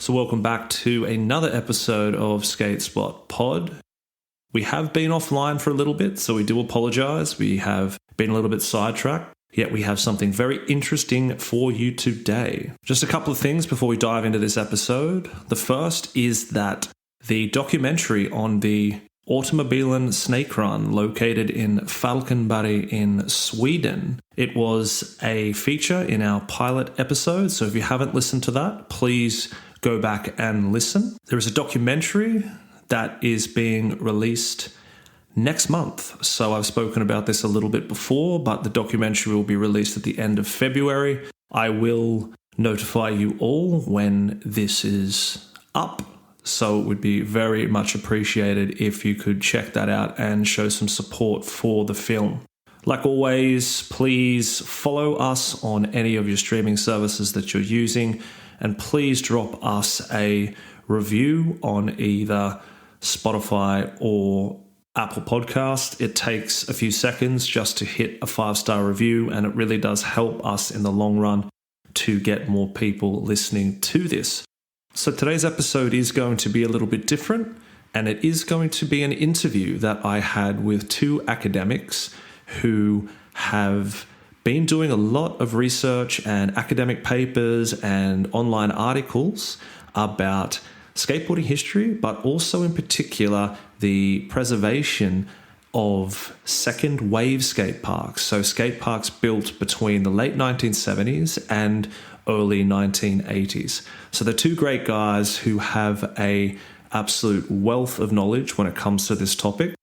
So welcome back to another episode of Skatespot Pod. We have been offline for a little bit, so we do apologise. We have been a little bit sidetracked, yet we have something very interesting for you today. Just a couple of things before we dive into this episode. The first is that the documentary on the Automobilen Snakerun, located in Falkenberg in Sweden. It was a feature in our pilot episode, so if you haven't listened to that, please go back and listen. There is a documentary that is being released next month. So I've spoken about this a little bit before, but the documentary will be released at the end of February. I will notify you all when this is up. So it would be very much appreciated if you could check that out and show some support for the film. Like always, please follow us on any of your streaming services that you're using, and please drop us a review on either Spotify or Apple Podcast. It takes a few seconds just to hit a 5-star review, and it really does help us in the long run to get more people listening to this. So today's episode is going to be a little bit different, and it is going to be an interview that I had with two academics who have been doing a lot of research and academic papers and online articles about skateboarding history, but also in particular the preservation of second wave skate parks. So skate parks built between the late 1970s and early 1980s. So they're two great guys who have a absolute wealth of knowledge when it comes to this topic.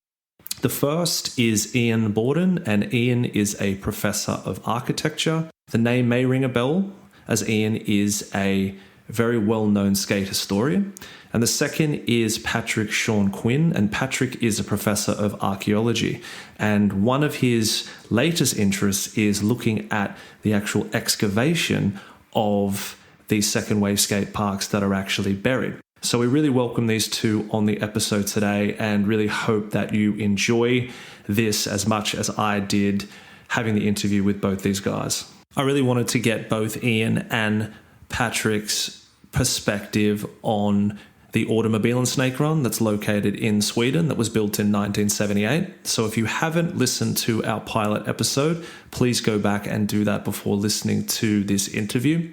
The first is Iain Borden, and Iain is a professor of architecture. The name may ring a bell, as Iain is a very well-known skate historian. And the second is Patrick Sean Quinn, and Patrick is a professor of archaeology. And one of his latest interests is looking at the actual excavation of these second wave skate parks that are actually buried. So we really welcome these two on the episode today, and really hope that you enjoy this as much as I did having the interview with both these guys. I really wanted to get both Iain and Patrick's perspective on the Automobilen Snakerun that's located in Sweden, that was built in 1978. So if you haven't listened to our pilot episode, please go back and do that before listening to this interview.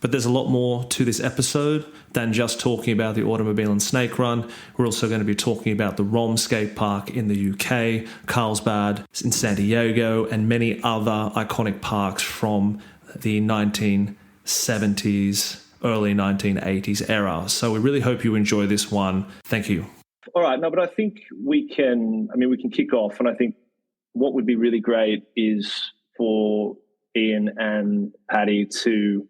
But there's a lot more to this episode than just talking about the Automobilen Snakerun. We're also going to be talking about the ROM skate park in the UK, Carlsbad in San Diego, and many other iconic parks from the 1970s, early 1980s era. So we really hope you enjoy this one. Thank you. All right. No, but I think we can kick off. And I think what would be really great is for Iain and Patty to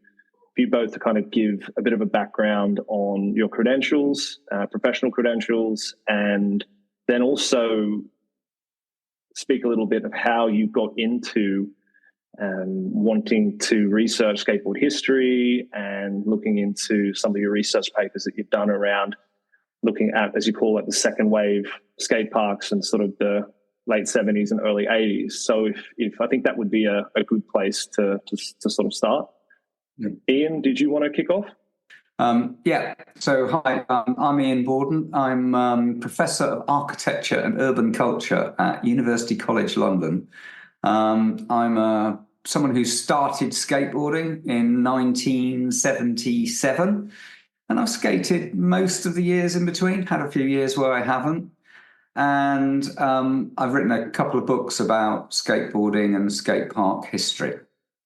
both to kind of give a bit of a background on your credentials, professional credentials, and then also speak a little bit of how you got into wanting to research skateboard history and looking into some of your research papers that you've done around looking at, as you call it, the second wave skate parks and sort of the late 70s and early 80s. So if I think that would be a good place to sort of start. Iain, did you want to kick off? Yeah. So, hi, I'm Iain Borden. I'm Professor of Architecture and Urban Culture at University College London. I'm someone who started skateboarding in 1977, and I've skated most of the years in between, had a few years where I haven't. And I've written a couple of books about skateboarding and skate park history.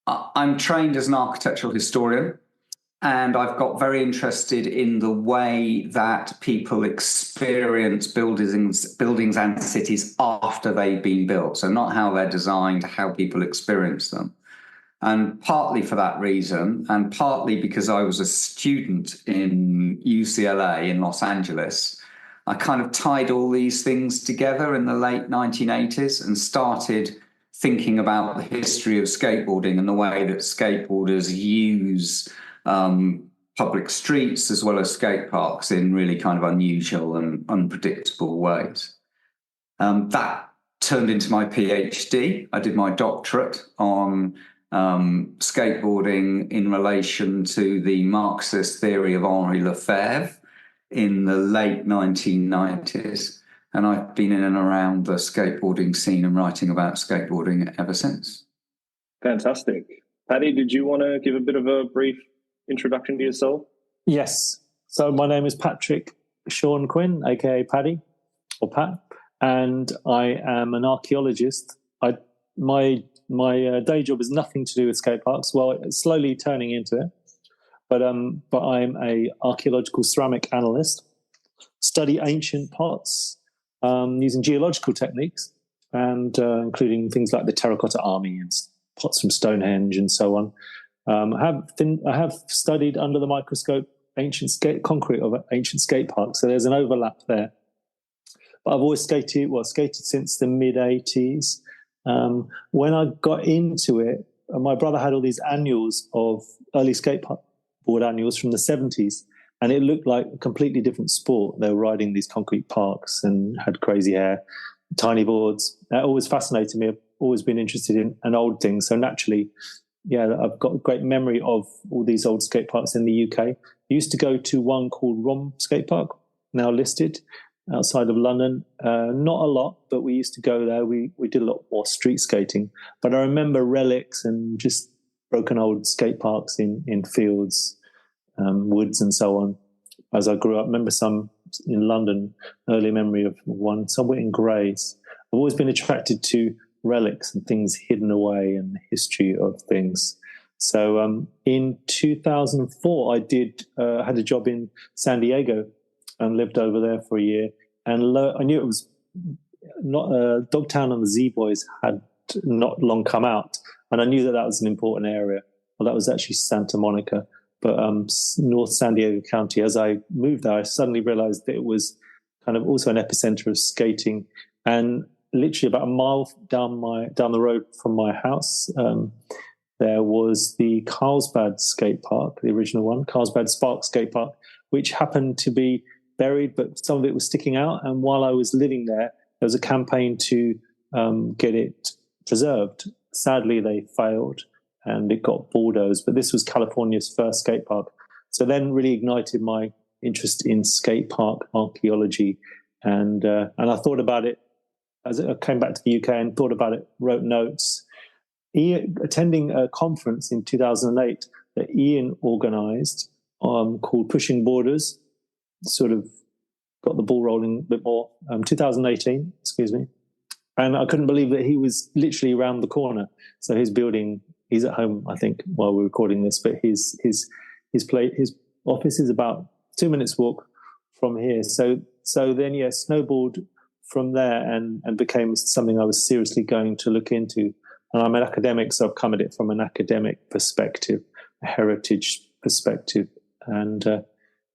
I'm trained as an architectural historian, and I've got very interested in the way that people experience buildings and cities after they've been built. So not how they're designed, how people experience them. And partly for that reason, and partly because I was a student in UCLA in Los Angeles, I kind of tied all these things together in the late 1980s and started thinking about the history of skateboarding and the way that skateboarders use public streets as well as skate parks in really kind of unusual and unpredictable ways. That turned into my PhD. I did my doctorate on skateboarding in relation to the Marxist theory of Henri Lefebvre in the late 1990s. And I've been in and around the skateboarding scene and writing about skateboarding ever since. Fantastic. Paddy, did you want to give a bit of a brief introduction to yourself? Yes. So my name is Patrick Sean Quinn, aka Paddy, or Pat, and I am an archaeologist. My day job is nothing to do with skate parks. Well, it's slowly turning into it, but I'm a archaeological ceramic analyst. Study ancient pots using geological techniques, and including things like the terracotta army and pots from Stonehenge and so on. I have studied under the microscope concrete of ancient skate parks, so there's an overlap there. But I've always skated since the mid-'80s. When I got into it, my brother had all these annuals of early skateboard annuals from the 70s, and it looked like a completely different sport. They were riding these concrete parks and had crazy hair, tiny boards. That always fascinated me. I've always been interested in old things. So naturally, yeah, I've got a great memory of all these old skate parks in the UK. I used to go to one called Rom Skate Park, now listed, outside of London. Not a lot, but we used to go there. We did a lot more street skating. But I remember relics and just broken old skate parks in fields, woods and so on. As I grew up, I remember some in London, early memory of one somewhere in Grays. I've always been attracted to relics and things hidden away and the history of things. So in 2004, I had a job in San Diego and lived over there for a year. And I knew it was not Dogtown and the Z-Boys had not long come out. And I knew that was an important area. Well, that was actually Santa Monica. But North San Diego County, as I moved there, I suddenly realized that it was kind of also an epicenter of skating. And literally about a mile down the road from my house, there was the Carlsbad skate park, the original one, Carlsbad Spark skate park, which happened to be buried, but some of it was sticking out. And while I was living there was a campaign to get it preserved. Sadly, they failed and it got bulldozed. But this was California's first skate park. So then really ignited my interest in skate park archaeology. And I thought about it as I came back to the UK and thought about it, wrote notes. Attending a conference in 2008 that Iain organised called Pushing Borders, sort of got the ball rolling a bit more, 2018, excuse me. And I couldn't believe that he was literally around the corner. So his building, he's at home, I think, while we're recording this, but his office is about 2 minutes walk from here. So then, yeah, snowballed from there and became something I was seriously going to look into. And I'm an academic, so I've come at it from an academic perspective, a heritage perspective. And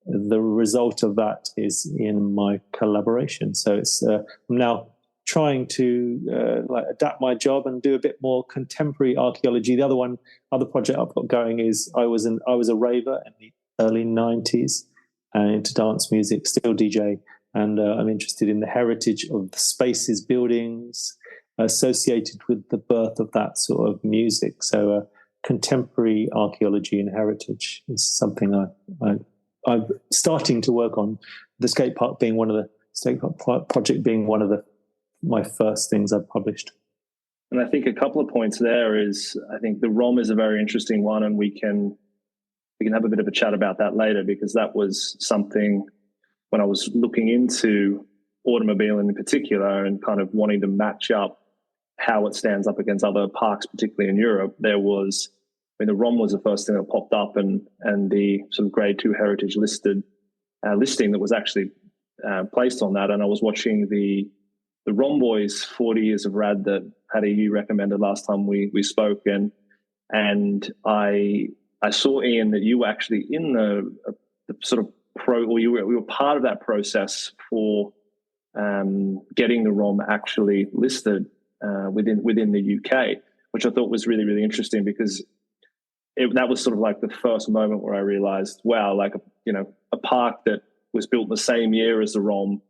the result of that is in my collaboration. So it's I'm now trying to adapt my job and do a bit more contemporary archaeology. The other project I've got going is I was a raver in the early 90s and into dance music, still DJ. And I'm interested in the heritage of the spaces, buildings associated with the birth of that sort of music. So contemporary archaeology and heritage is something I'm starting to work on. The skate park being one of the skate park project being one of my first things I've published. And I think a couple of points there is, I think the ROM is a very interesting one, and we can have a bit of a chat about that later, because that was something when I was looking into Automobilen in particular and kind of wanting to match up how it stands up against other parks, particularly in Europe. The ROM was the first thing that popped up, and the sort of grade 2 heritage listing that was actually placed on that. And I was watching the ROM Boys 40 Years of Rad that Paddy, you recommended last time we spoke, and I saw, Iain, that you were actually in the sort of you were part of that process for getting the ROM actually listed within the UK, which I thought was really, really interesting, because that was sort of like the first moment where I realized, wow, like, a park that was built the same year as the ROM,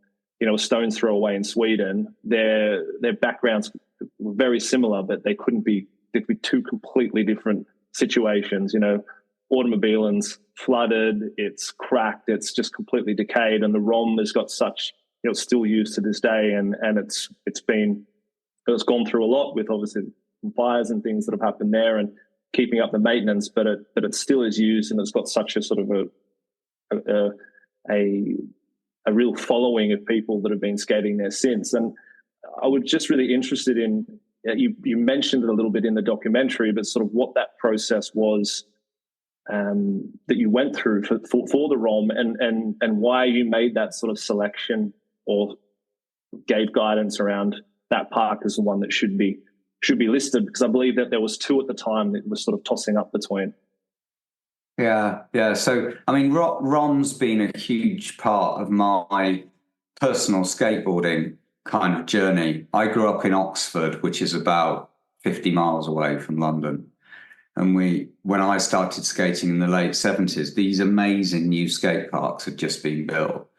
a stone's throw away in Sweden, their backgrounds were very similar, but they couldn't be two completely different situations. Automobilen's flooded, it's cracked, it's just completely decayed, and the ROM has got such, it's still used to this day, and it's gone through a lot with obviously fires and things that have happened there, and keeping up the maintenance, but it still is used, and it's got such a sort of a real following of people that have been skating there since. And I was just really interested in, you mentioned it a little bit in the documentary, but sort of what that process was that you went through for the ROM, and why you made that sort of selection or gave guidance around that park as the one that should be listed, because I believe that there was two at the time that was sort of tossing up between. Yeah. So, I mean, ROM's been a huge part of my personal skateboarding kind of journey. I grew up in Oxford, which is about 50 miles away from London. And when I started skating in the late 70s, these amazing new skate parks had just been built.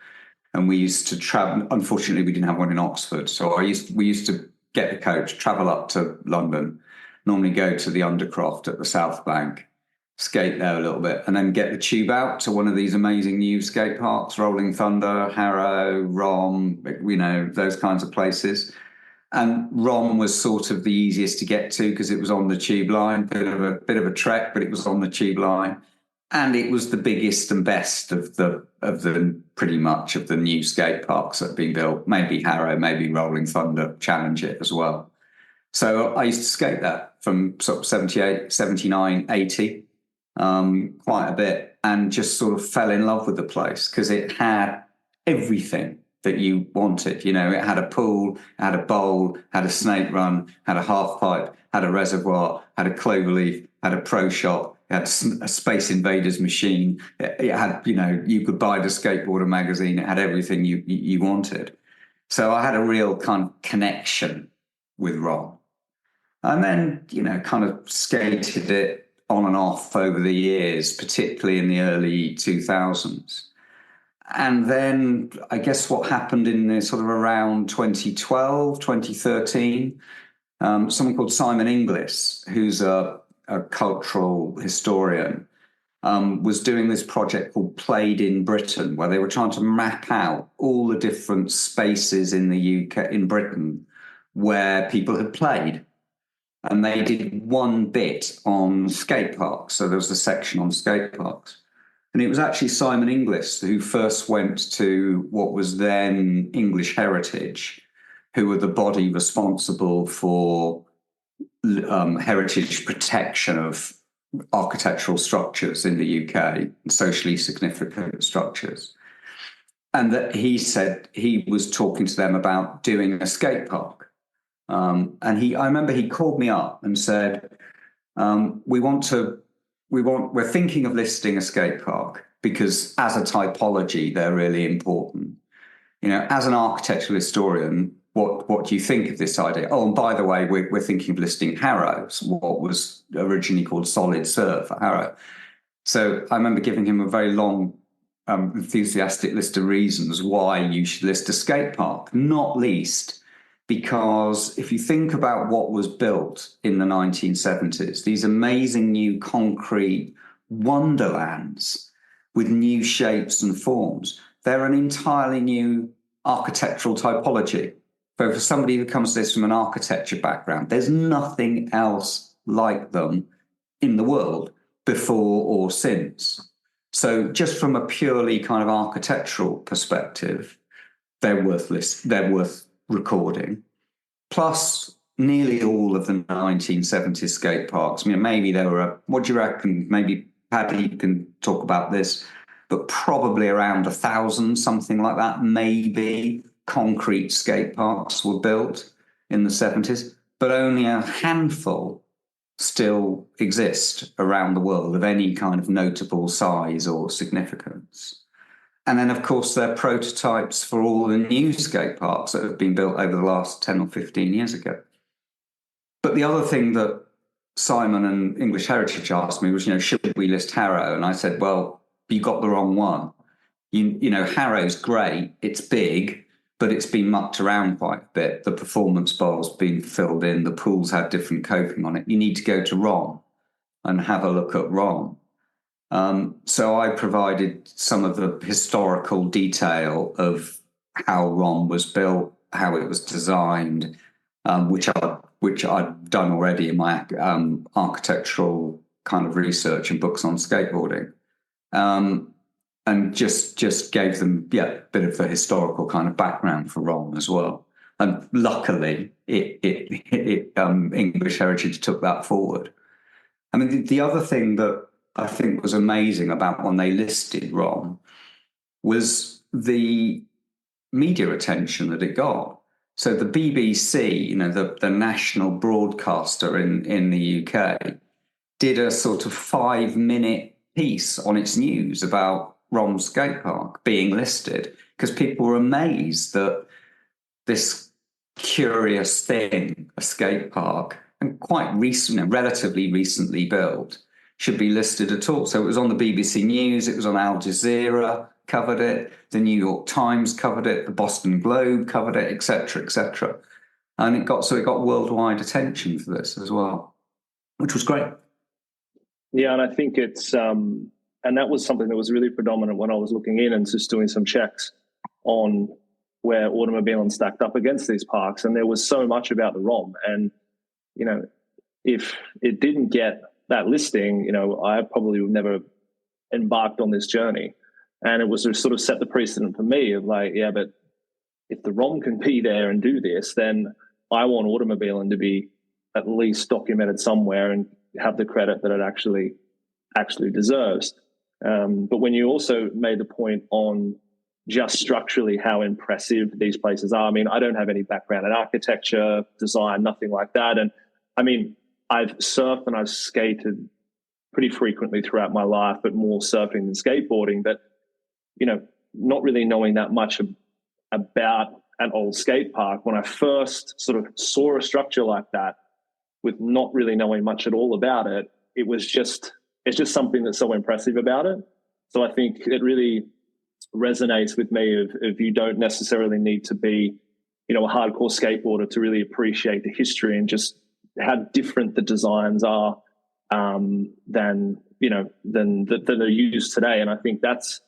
And we used to travel. Unfortunately, we didn't have one in Oxford. So we used to get the coach, travel up to London, normally go to the Undercroft at the South Bank, skate there a little bit, and then get the tube out to one of these amazing new skate parks, Rolling Thunder, Harrow, ROM, those kinds of places. And ROM was sort of the easiest to get to because it was on the tube line, bit of a trek, but it was on the tube line. And it was the biggest and best of the pretty much of the new skate parks that have been built. Maybe Harrow, maybe Rolling Thunder challenge it as well. So I used to skate that from sort of 78, 79, 80, quite a bit, and just sort of fell in love with the place because it had everything that you wanted. It had a pool, had a bowl, had a snake run, had a half pipe, had a reservoir, had a cloverleaf, had a pro shop, it had a Space Invaders machine. It had, you could buy the Skateboarder magazine. It had everything you wanted. So I had a real kind of connection with ROM. And then, kind of skated it on and off over the years, particularly in the early 2000s. And then I guess what happened in the sort of around 2012, 2013, someone called Simon Inglis, who's a cultural historian, was doing this project called Played in Britain, where they were trying to map out all the different spaces in the UK, in Britain, where people had played. And they did one bit on skate parks. So there was a section on skate parks. And it was actually Simon Inglis who first went to what was then English Heritage, who were the body responsible for heritage protection of architectural structures in the UK, socially significant structures. And that he said he was talking to them about doing a skate park. I remember he called me up and said, we're thinking of listing a skate park because as a typology, they're really important. As an architectural historian, what do you think of this idea? Oh, and by the way, we're thinking of listing Harrow, what was originally called Solid Surf at Harrow. So I remember giving him a very long, enthusiastic list of reasons why you should list a skate park, not least because if you think about what was built in the 1970s, these amazing new concrete wonderlands with new shapes and forms, they're an entirely new architectural typology. So for somebody who comes to this from an architecture background, there's nothing else like them in the world before or since. So just from a purely kind of architectural perspective, they're worth recording. Plus, nearly all of the 1970s skate parks. Maybe there were, what do you reckon? Maybe Paddy can talk about this, but probably around 1,000, something like that, maybe concrete skate parks were built in the 70s, but only a handful still exist around the world of any kind of notable size or significance. And then, of course, they're prototypes for all the new skate parks that have been built over the last 10 or 15 years ago. But the other thing that Simon and English Heritage asked me was, should we list Harrow? And I said, well, you got the wrong one. Harrow's great. It's big. but it's been mucked around quite a bit. The performance bowl's been filled in. The pools had different coping on it. You need to go to ROM and have a look at ROM. So I provided some of the historical detail of how ROM was built, how it was designed, which I'd done already in my architectural kind of research and books on skateboarding, and just gave them a bit of the historical kind of background for ROM as well. And luckily, English Heritage took that forward. I mean, the other thing that I think was amazing about when they listed ROM was the media attention that it got. So the BBC, the national broadcaster in the UK, did a sort of 5-minute piece on its news about ROM skatepark being listed, because people were amazed that this curious thing, a skatepark, and quite recent, relatively recently built, should be listed at all. So it was on the BBC News, it was on Al Jazeera, covered it, the New York Times covered it, the Boston Globe covered it, etc., etc. And it got worldwide attention for this as well, which was great. Yeah, and I think it's and that was something that was really predominant when I was looking in and just doing some checks on where Automobilen stacked up against these parks, and there was so much about the ROM. And if it didn't get that listing, I probably would never embarked on this journey. And it was to sort of set the precedent for me of like, yeah, but if the ROM can be there and do this, then I want Automobilen to be at least documented somewhere and have the credit that it actually deserves. But when you also made the point on just structurally how impressive these places are, I mean, I don't have any background in architecture, design, nothing like that. And I mean, I've surfed and I've skated pretty frequently throughout my life, but more surfing than skateboarding. But, not really knowing that much about an old skate park, when I first sort of saw a structure like that with not really knowing much at all about it, it's just something that's so impressive about it. So I think it really resonates with me of you don't necessarily need to be, a hardcore skateboarder to really appreciate the history and just how different the designs are than are used today. And I think there's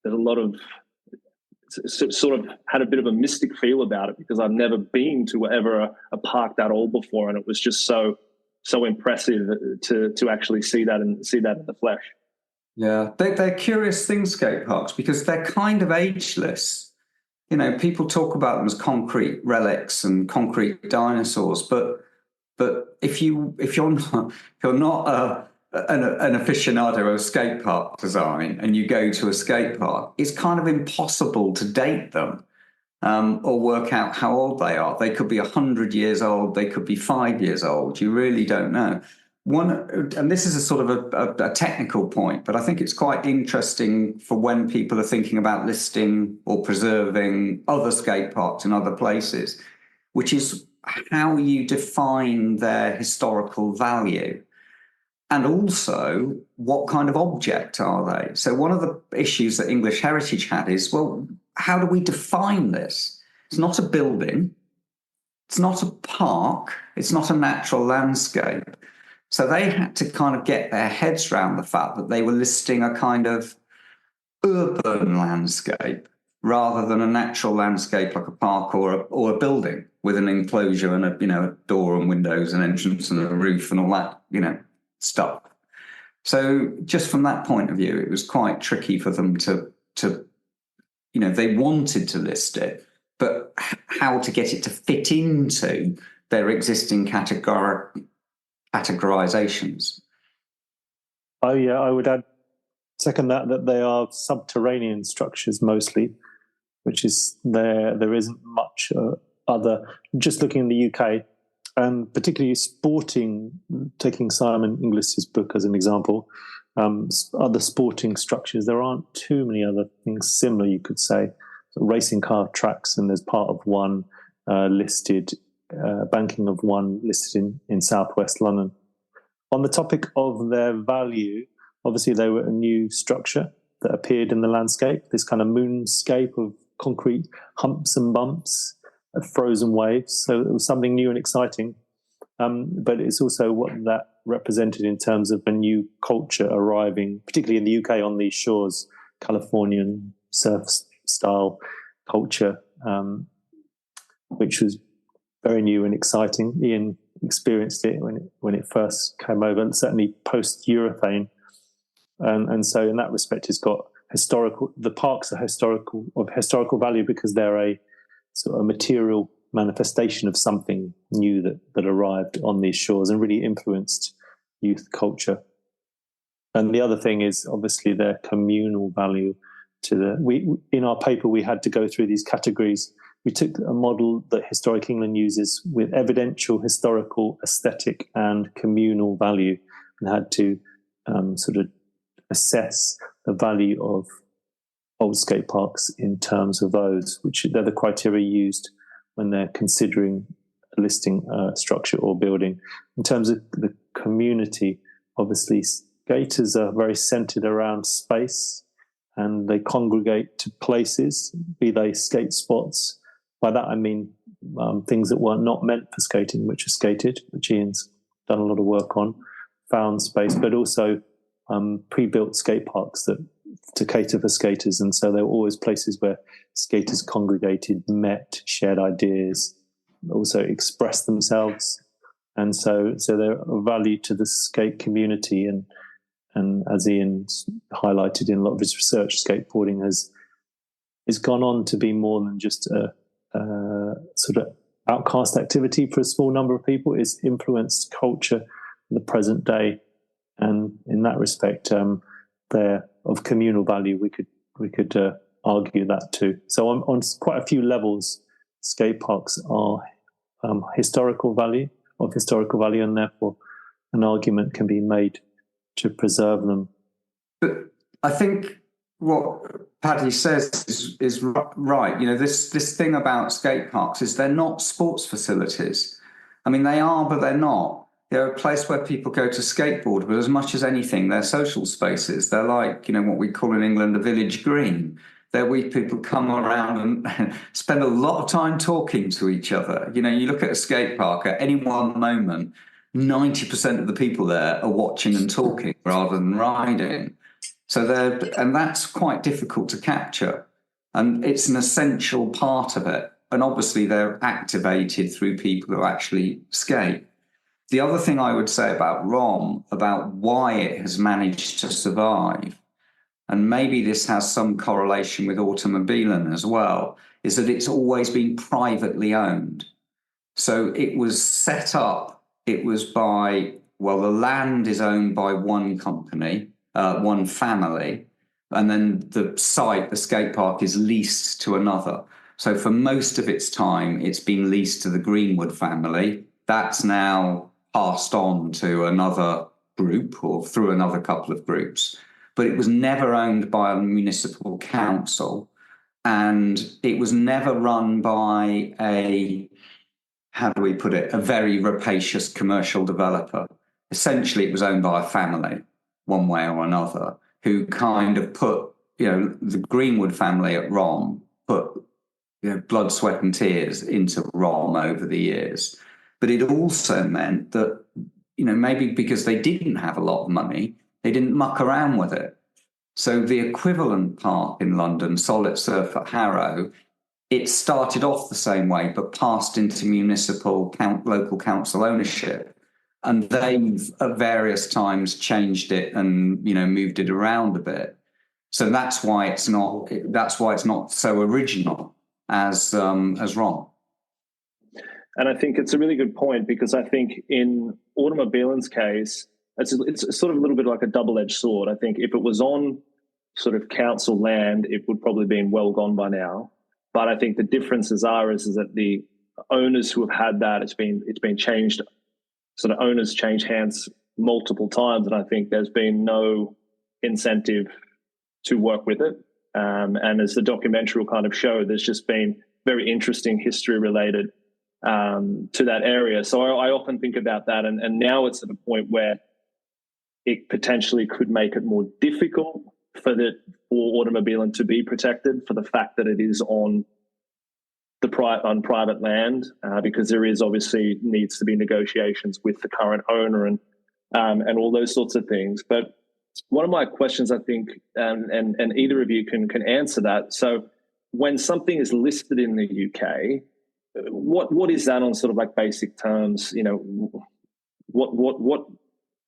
a lot of sort of had a bit of a mystic feel about it, because I've never been to ever a park that old before, and it was just so impressive to actually see that in the flesh. Yeah, they're curious things, skate parks, because they're kind of ageless. People talk about them as concrete relics and concrete dinosaurs, but if you're not an aficionado of skate park design and you go to a skate park, it's kind of impossible to date them or work out how old they are. They could be 100 years old, they could be 5 years old. You really don't know. And this is a sort of a technical point, but I think it's quite interesting for when people are thinking about listing or preserving other skate parks in other places, which is how you define their historical value. And also, what kind of object are they? So one of the issues that English Heritage had is, well, how do we define this? It's not a building. It's not a park. It's not a natural landscape. So they had to kind of get their heads around the fact that they were listing a kind of urban landscape rather than a natural landscape like a park or a building with an enclosure and a door and windows and entrance and a roof and all that, stuff. So just from that point of view, it was quite tricky for them to they wanted to list it, but how to get it to fit into their existing categorizations. Oh yeah, I would second that they are subterranean structures mostly, which is there isn't much other. Just looking in the UK, and particularly sporting, taking Simon Inglis's book as an example, other sporting structures, there aren't too many other things similar, you could say. So racing car tracks, and there's part of one listed, banking of one listed in southwest London. On the topic of their value, obviously they were a new structure that appeared in the landscape, this kind of moonscape concrete humps and bumps, frozen waves. So it was something new and exciting. But it's also what that represented in terms of a new culture arriving, particularly in the UK on these shores, Californian surf-style culture, which was very new and exciting. Iain experienced it when it first came over, and certainly post-urethane. And so in that respect, it's got the parks are of historical value because they're a sort of material manifestation of something new that arrived on these shores and really influenced youth culture. And the other thing is obviously their communal value in our paper, we had to go through these categories. We took a model that Historic England uses with evidential, historical, aesthetic, and communal value, and had to sort of assess the value of old skate parks in terms of those, which they're the criteria used when they're considering listing a structure or building. In terms of the community, obviously skaters are very centered around space, and they congregate to places, be they skate spots. By that I mean things that were not meant for skating, which are skated, which Iain's done a lot of work on, found space, but also pre-built skate parks to cater for skaters. And so there were always places where skaters congregated, met, shared ideas, also expressed themselves. And so they're of value to the skate community. And as Iain's highlighted in a lot of his research, skateboarding has gone on to be more than just a sort of outcast activity for a small number of people. It's influenced culture in the present day. And in that respect, they're of communal value. We could argue that too. So on quite a few levels, skate parks are historical value, and therefore an argument can be made to preserve them. But I think what Paddy says is right. You know, this thing about skate parks is they're not sports facilities. I mean, they are, but they're not. They're a place where people go to skateboard, but as much as anything, they're social spaces. They're like, you know, what we call in England a village green. They're where people come around and spend a lot of time talking to each other. You know, you look at a skate park, at any one moment, 90% of the people there are watching and talking rather than riding. And that's quite difficult to capture. And it's an essential part of it. And obviously they're activated through people who actually skate. The other thing I would say about ROM, about why it has managed to survive, and maybe this has some correlation with Automobilen as well, is that it's always been privately owned. So it was set up, it was the land is owned by one company, one family, and then the site, the skate park, is leased to another. So for most of its time, it's been leased to the Greenwood family. That's now passed on to another group or through another couple of groups. But it was never owned by a municipal council, and it was never run by a very rapacious commercial developer. Essentially, it was owned by a family, one way or another, who kind of put, you know, the Greenwood family at ROM put, you know, blood, sweat and tears into ROM over the years. But it also meant that, you know, maybe because they didn't have a lot of money, they didn't muck around with it. So the equivalent park in London, Solid Surf at Harrow, it started off the same way, but passed into municipal local council ownership. And they've at various times changed it and, you know, moved it around a bit. So that's why it's not so original as ROM. And I think it's a really good point, because I think in Automobilen's case, it's sort of a little bit like a double-edged sword. I think if it was on sort of council land, it would probably been well gone by now. But I think the differences is that the owners who have had that, it's been changed. Sort of owners change hands multiple times, and I think there's been no incentive to work with it. And as the documentary will kind of show, there's just been very interesting history related to that area. So I often think about that, and now it's at a point where it potentially could make it more difficult for Automobilen to be protected for the fact that it is on private land, because there is obviously needs to be negotiations with the current owner and all those sorts of things. But one of my questions, I think, and either of you can answer that. So when something is listed in the UK, what is that on sort of like basic terms? You know, what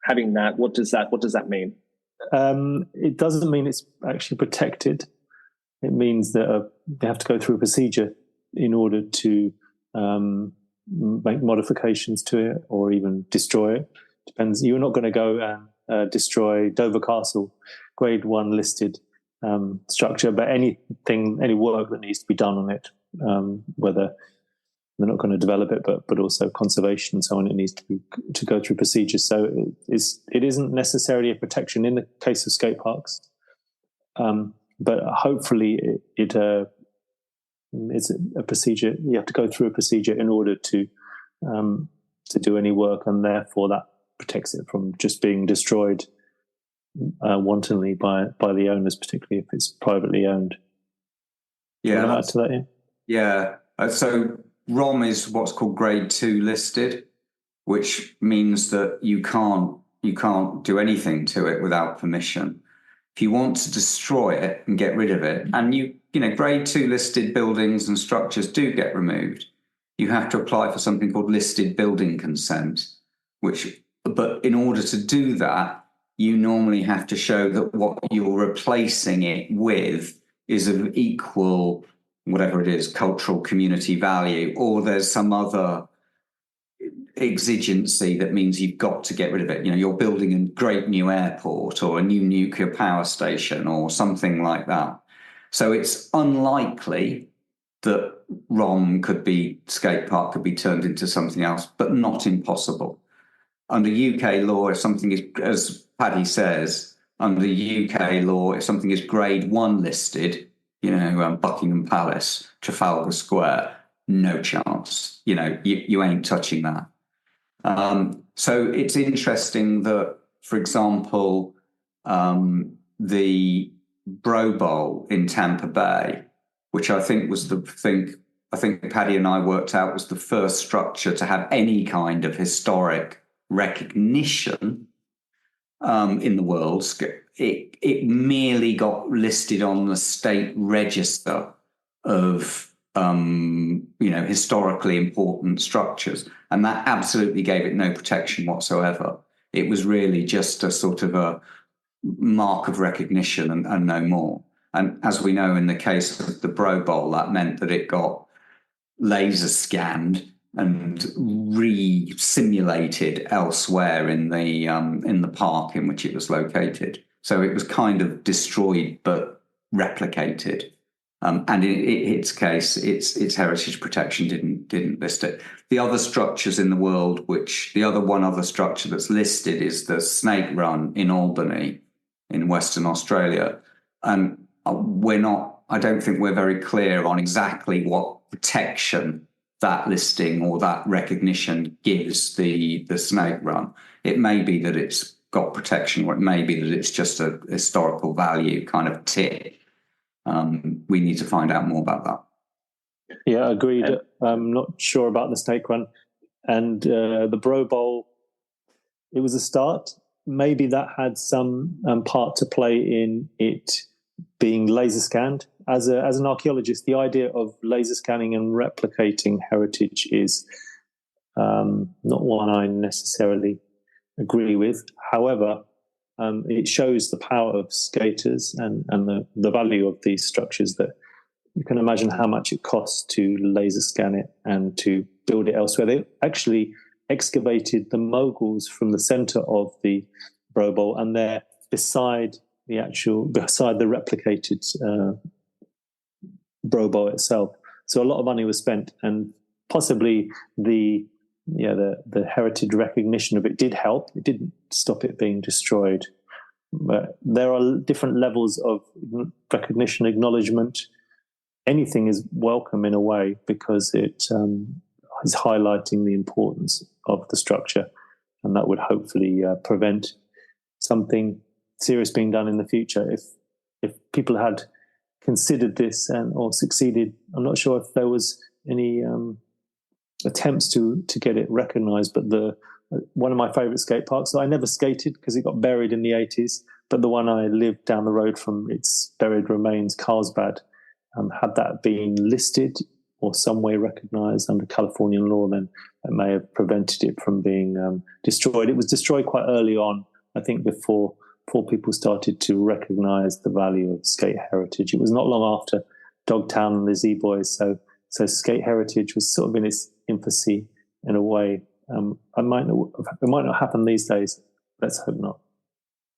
having that, what does that mean? It doesn't mean it's actually protected. It means that they have to go through a procedure in order to make modifications to it or even destroy it. Depends. You're not going to go and destroy Dover Castle, Grade 1 listed structure, but any work that needs to be done on it, whether they're not going to develop it, but also conservation and so on, it needs to go through procedures. So it isn't necessarily a protection in the case of skate parks, but hopefully it's a procedure. You have to go through a procedure in order to do any work, and therefore that protects it from just being destroyed wantonly by the owners, particularly if it's privately owned. Yeah, add to that, Iain? Yeah. So ROM is what's called Grade 2 listed, which means that you can't do anything to it without permission. If you want to destroy it and get rid of it, and you know, Grade 2 listed buildings and structures do get removed, you have to apply for something called listed building consent, but in order to do that, you normally have to show that what you're replacing it with is of equal, whatever it is, cultural community value, or there's some other exigency that means you've got to get rid of it. You know, you're building a great new airport or a new nuclear power station or something like that. So it's unlikely that skate park could be turned into something else, but not impossible. Under UK law, if something is, as Paddy says, under UK law, if something is Grade 1 listed, you know, Buckingham Palace, Trafalgar Square, no chance. You know, you ain't touching that. So it's interesting that, for example, the Bro Bowl in Tampa Bay, which I think Paddy and I worked out was the first structure to have any kind of historic recognition in the world. It merely got listed on the state register of historically important structures, and that absolutely gave it no protection whatsoever. It was really just a sort of a mark of recognition and no more. And as we know, in the case of the Bro Bowl, that meant that it got laser scanned and re-simulated elsewhere in the park in which it was located. So it was kind of destroyed but replicated. And in its case, its heritage protection didn't list it. The other structures in the world, one other structure that's listed is the Snake Run in Albany, in Western Australia, and I don't think we're very clear on exactly what protection that listing or that recognition gives the Snake Run. It may be that it's got protection, or it may be that it's just a historical value kind of tip. We need to find out more about that. Yeah, agreed. I'm not sure about the Snake Run. And the Bro Bowl, it was a start. Maybe that had some part to play in it being laser scanned. As an archaeologist, the idea of laser scanning and replicating heritage is not one I necessarily agree with. However, it shows the power of skaters and the value of these structures, that you can imagine how much it costs to laser scan it and to build it elsewhere. They actually excavated the moguls from the center of the Bro Bowl, and they're beside the replicated Bro Bowl itself. So a lot of money was spent, and possibly the heritage recognition of it did help. It didn't stop it being destroyed. But there are different levels of recognition, acknowledgement. Anything is welcome in a way, because it is highlighting the importance of the structure, and that would hopefully prevent something serious being done in the future. if people had considered this or succeeded. I'm not sure if there was any attempts to get it recognised, but one of my favourite skate parks, so I never skated because it got buried in the 80s, but the one I lived down the road from its buried remains, Carlsbad, had that been listed or some way recognised under Californian law, then it may have prevented it from being destroyed. It was destroyed quite early on, I think, before people started to recognise the value of skate heritage. It was not long after Dogtown and the Z-Boys, so skate heritage was sort of in its infancy in a way. It might not happen these days. Let's hope not.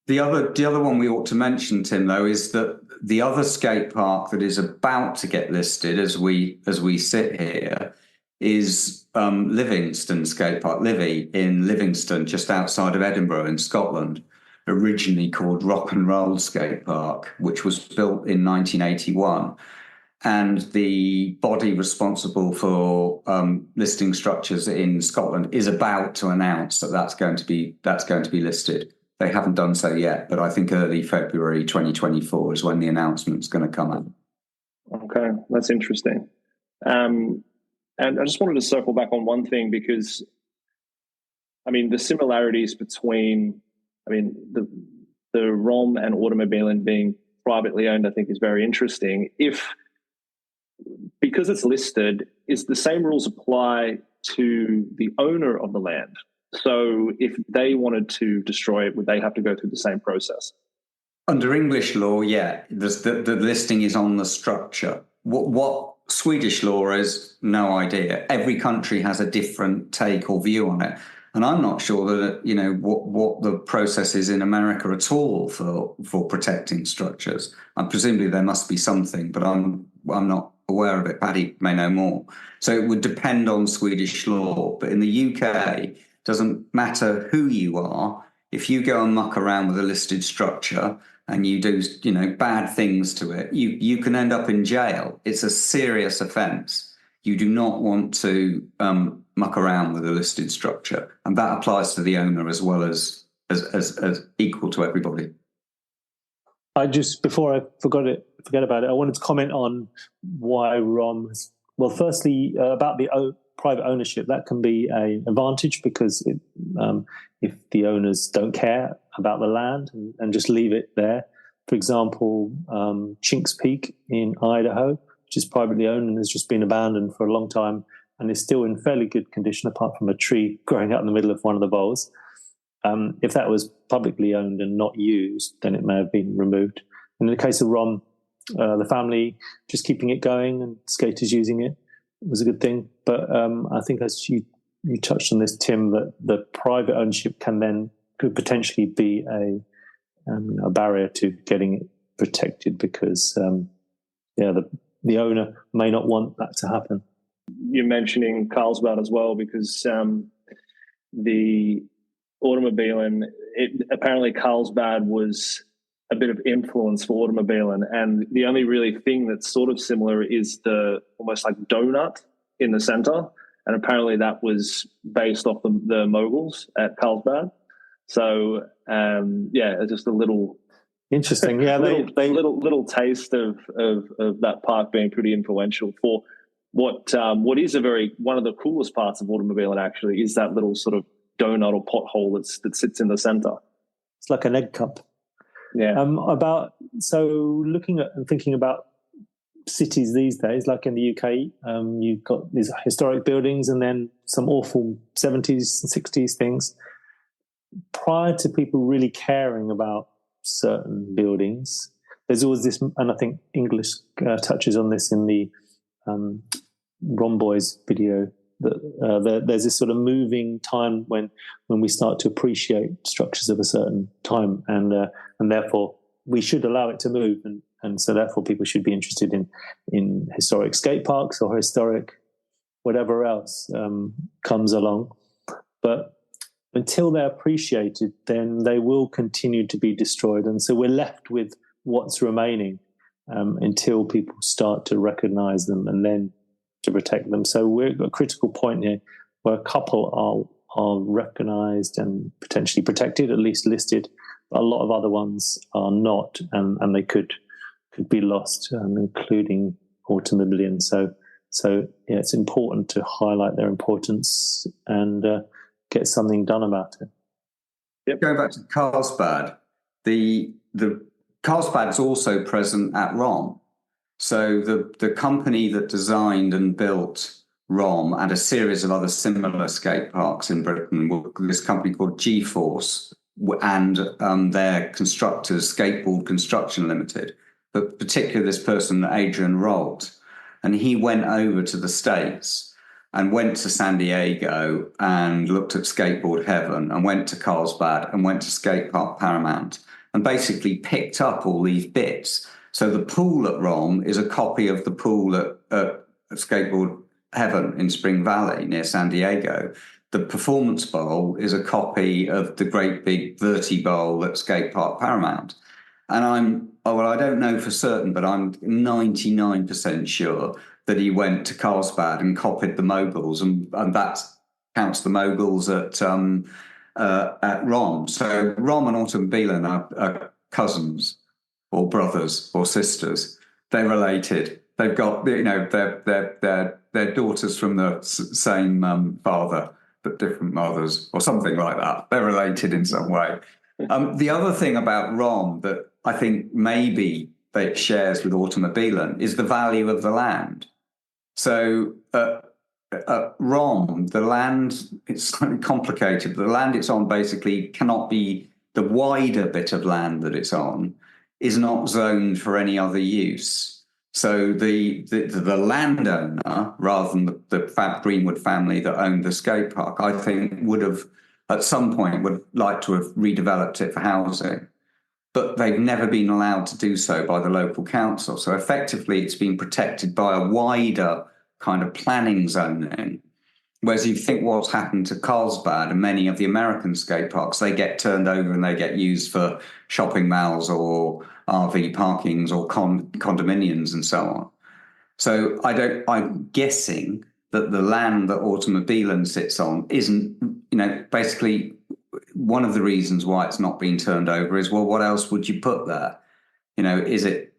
The other one we ought to mention, Tim, though, is that the other skate park that is about to get listed as we sit here is Livingston Skate Park, Livy in Livingston, just outside of Edinburgh in Scotland, originally called Rock and Roll Skate Park, which was built in 1981. And the body responsible for listing structures in Scotland is about to announce that that's going to be listed. They haven't done so yet, but I think early February 2024 is when the announcement's going to come out. Okay, that's interesting. And I just wanted to circle back on one thing, because, I mean, the similarities between, the ROM and Automobilen being privately owned, I think, is very interesting. Because it's listed, is the same rules apply to the owner of the land? So if they wanted to destroy it, would they have to go through the same process? Under English law, yeah, the listing is on the structure. What Swedish law is, no idea. Every country has a different take or view on it. And I'm not sure that, what the process is in America at all for protecting structures. And presumably there must be something, but I'm not aware of it. Paddy may know more. So it would depend on Swedish law. But in the UK, it doesn't matter who you are. If you go and muck around with a listed structure and you do, bad things to it, you can end up in jail. It's a serious offence. You do not want to muck around with a listed structure, and that applies to the owner as well as equal to everybody. I just, before I forget about it, I wanted to comment on why ROM. Well, firstly, about the private ownership, that can be an advantage because if the owners don't care about the land and just leave it there. For example, Chinks Peak in Idaho, which is privately owned and has just been abandoned for a long time and is still in fairly good condition apart from a tree growing out in the middle of one of the bowls. If that was publicly owned and not used, then it may have been removed. In the case of ROM, the family just keeping it going and skaters using it was a good thing. But I think as you touched on this, Tim, that the private ownership could potentially be a barrier to getting it protected because, the owner may not want that to happen. You're mentioning Carlsbad as well, because the Automobilen, apparently Carlsbad was a bit of influence for Automobilen, and the only really thing that's sort of similar is the almost like donut in the center, and apparently that was based off the moguls at Carlsbad. So just a little interesting, yeah, little taste of that park being pretty influential for what is one of the coolest parts of Automobilen actually is that little sort of donut or pothole that sits in the center. It's like an egg cup. Yeah. Looking at and thinking about cities these days, like in the UK, you've got these historic buildings and then some awful 70s and 60s things. Prior to people really caring about certain buildings, there's always this, and I think English touches on this in the Ron Boys video, that there's this sort of moving time when we start to appreciate structures of a certain time, and therefore we should allow it to move, and so therefore people should be interested in historic skate parks or historic whatever else comes along. But until they're appreciated, then they will continue to be destroyed, and so we're left with what's remaining until people start to recognise them and then to protect them. So we're at a critical point here where a couple are recognised and potentially protected, at least listed, but a lot of other ones are not, and they could could be lost, including Automobilen. So yeah, it's important to highlight their importance and get something done about it. Yep. Going back to Carlsbad, the Carlsbad is also present at ROM. So the company that designed and built ROM and a series of other similar skate parks in Britain were this company called G-Force and their constructors, Skateboard Construction Limited, but particularly this person, Adrian Rolt. And he went over to the States and went to San Diego and looked at Skateboard Heaven and went to Carlsbad and went to Skatepark Paramount and basically picked up all these bits. So the pool at ROM is a copy of the pool at Skateboard Heaven in Spring Valley near San Diego. The Performance Bowl is a copy of the great big Verti Bowl at Skatepark Paramount. And I don't know for certain, but I'm 99% sure that he went to Carlsbad and copied the moguls, and that counts the moguls at ROM. So ROM and Automobilen are cousins or brothers or sisters. They're related. They've got, they're daughters from the same father, but different mothers or something like that. They're related in some way. The other thing about ROM that I think maybe it shares with Automobilen is the value of the land. So ROM, the land, it's slightly complicated, but the land it's on basically cannot be, the wider bit of land that it's on is not zoned for any other use. So the landowner, rather than the Greenwood family that owned the skate park, I think would have, at some point, would like to have redeveloped it for housing. But they've never been allowed to do so by the local council. So effectively, it's been protected by a wider kind of planning zoning. Whereas you think what's happened to Carlsbad and many of the American skate parks, they get turned over and they get used for shopping malls or RV parkings or condominiums and so on. So I'm guessing that the land that Automobilen sits on isn't, basically one of the reasons why it's not being turned over is, well, what else would you put there? Is it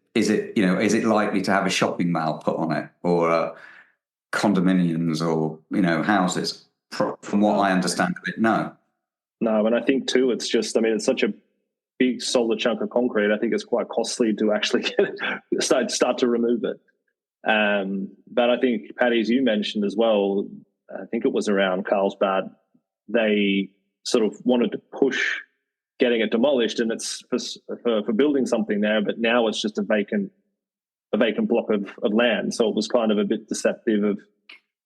likely to have a shopping mall put on it or condominiums or, houses? From what I understand of it, no. No, and I think too, it's just, it's such a big solid chunk of concrete. I think it's quite costly to actually start to remove it. But I think, Paddy, as you mentioned as well, I think it was around Carlsbad, they sort of wanted to push getting it demolished, and it's for building something there, but now it's just a vacant block of land. So it was kind of a bit deceptive.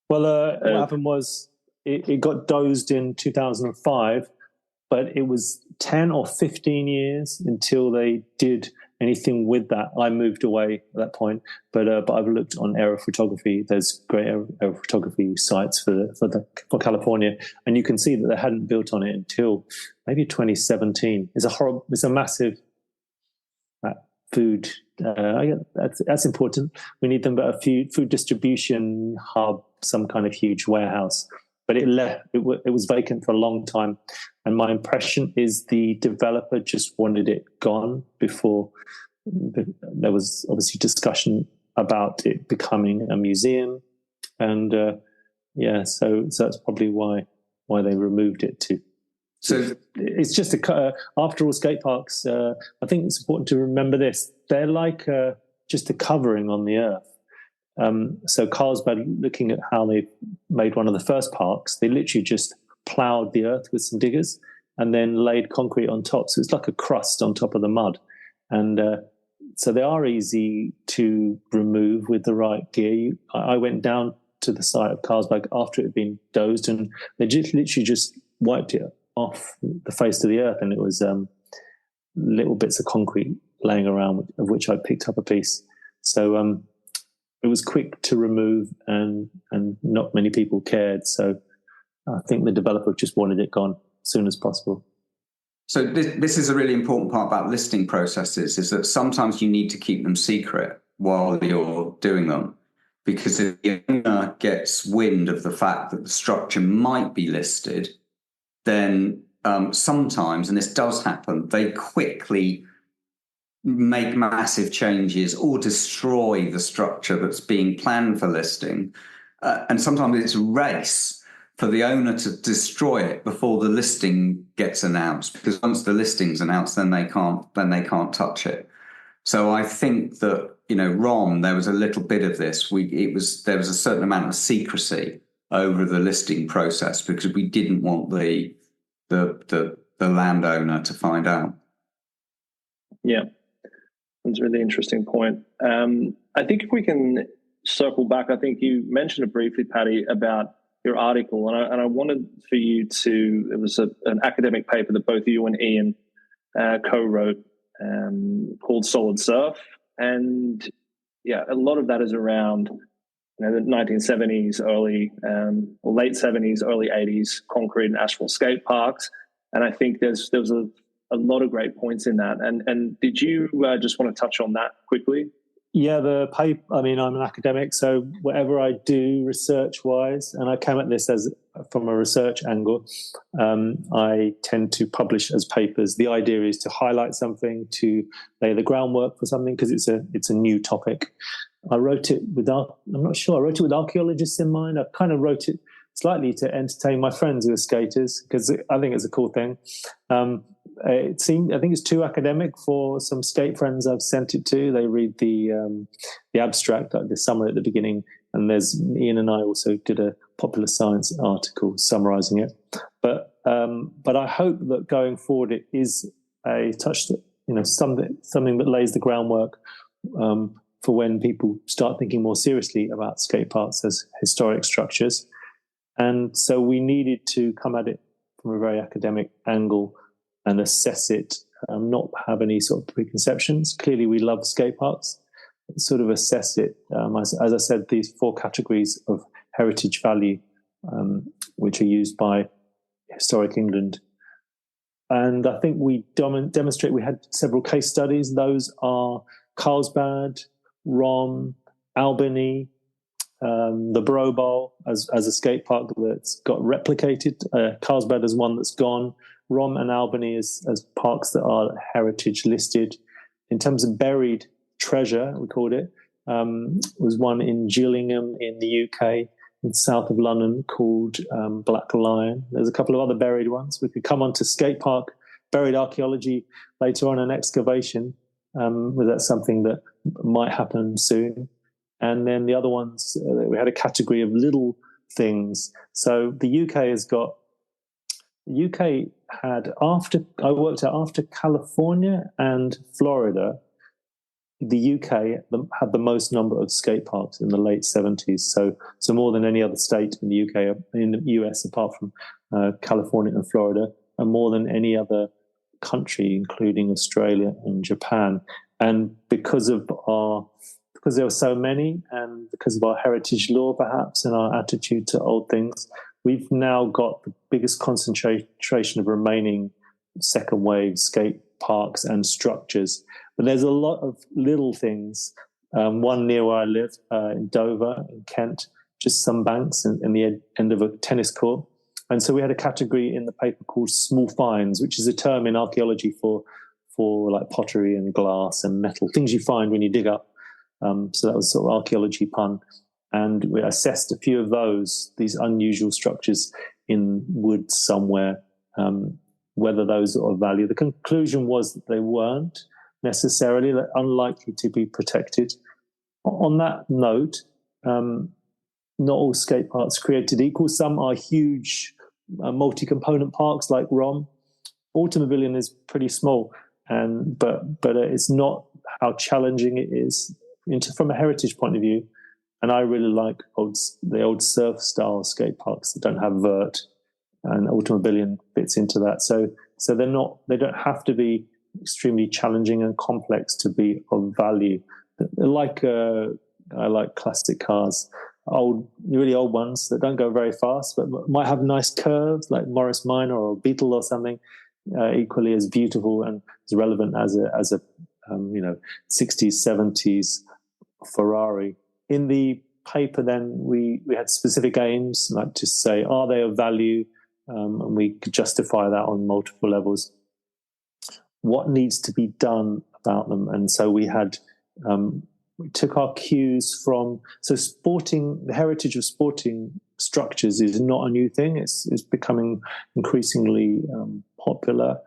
What happened was it got dozed in 2005, but it was 10 or 15 years until they did anything with that. I moved away at that point, but I've looked on aerial photography. There's great aerial photography sites for California, and you can see that they hadn't built on it until maybe 2017. It's a massive food. That's important. We need them, but a food distribution hub, some kind of huge warehouse. But it was vacant for a long time. And my impression is the developer just wanted it gone before there was obviously discussion about it becoming a museum. And so that's probably why they removed it too. So it's just after all, skate parks, I think it's important to remember this. They're like just a covering on the earth. So Carlsbad, looking at how they made one of the first parks, they literally just ploughed the earth with some diggers and then laid concrete on top. So it's like a crust on top of the mud. And so they are easy to remove with the right gear. I went down to the site of Carlsbad after it had been dozed, and they literally just wiped it off the face of the earth, and it was little bits of concrete laying around, of which I picked up a piece. So it was quick to remove, and not many people cared. So I think the developer just wanted it gone as soon as possible. So this is a really important part about listing processes, is that sometimes you need to keep them secret while you're doing them, because if the owner gets wind of the fact that the structure might be listed, then sometimes, and this does happen, they quickly make massive changes or destroy the structure that's being planned for listing. And sometimes it's a race for the owner to destroy it before the listing gets announced, because once the listing's announced, then they can't touch it. So I think that, Rom, there was a little bit of this. There was a certain amount of secrecy over the listing process because we didn't want the landowner to find out. Yeah, that's a really interesting point. I think if we can circle back, I think you mentioned it briefly, Paddy, about your article, and I wanted for you to. It was an academic paper that both you and Iain co-wrote, called Solid Surf, and a lot of that is around the 1970s, early or late 70s, early 80s concrete and asphalt skate parks, and I think there was a lot of great points in that. And did you just want to touch on that quickly? Yeah, the paper, I'm an academic, so whatever I do research-wise, and I came at this from a research angle, I tend to publish as papers. The idea is to highlight something, to lay the groundwork for something, because it's a new topic. I wrote it with archaeologists in mind. I kind of wrote it slightly to entertain my friends who are skaters, because I think it's a cool thing. I think it's too academic for some skate friends I've sent it to. They read the abstract, like the summary at the beginning, and there's Iain and I also did a popular science article summarising it. But I hope that going forward it is a touch that something that lays the groundwork for when people start thinking more seriously about skate parks as historic structures. And so we needed to come at it from a very academic angle and assess it, not have any sort of preconceptions. Clearly, we love skate parks. Sort of assess it. As I said, these 4 categories of heritage value, which are used by Historic England. And I think we demonstrate, we had several case studies. Those are Carlsbad, Rom, Albany, the Bro Bowl as a skate park that's got replicated. Carlsbad is one that's gone. Rom and Albany as parks that are heritage listed. In terms of buried treasure, we called it, was one in Gillingham in the UK, in south of London, called Black Lion. There's a couple of other buried ones. We could come on to skate park buried archaeology later on, an excavation. That's something that might happen soon. And then the other ones, we had a category of little things. So the UK had, after California and Florida, the UK had the most number of skate parks in the late 70s. So more than any other state in the UK, in the US, apart from California and Florida, and more than any other country, including Australia and Japan. And because there were so many, and because of our heritage law, perhaps, and our attitude to old things, we've now got the biggest concentration of remaining second wave skate parks and structures. But there's a lot of little things. One near where I live, in Dover, in Kent, just some banks in the end of a tennis court. And so we had a category in the paper called small finds, which is a term in archaeology for like pottery and glass and metal, things you find when you dig up. So that was sort of archaeology pun. And we assessed a few of these unusual structures in wood somewhere, whether those are of value. The conclusion was that they weren't necessarily, they're unlikely to be protected. On that note, not all skate parks created equal. Some are huge multi-component parks like Rom. Automobilen is pretty small, but it's not how challenging it is from a heritage point of view. And I really like the old surf style skate parks that don't have vert, and Automobilen fits into that. So they don't have to be extremely challenging and complex to be of value. I like classic cars, really old ones that don't go very fast, but might have nice curves, like Morris Minor or Beetle or something, equally as beautiful and as relevant as a 60s, 70s Ferrari. In the paper, then we had specific aims, like to say, are they of value? And we could justify that on multiple levels. What needs to be done about them. And so we took our cues from, the heritage of sporting structures is not a new thing. It's becoming increasingly popular,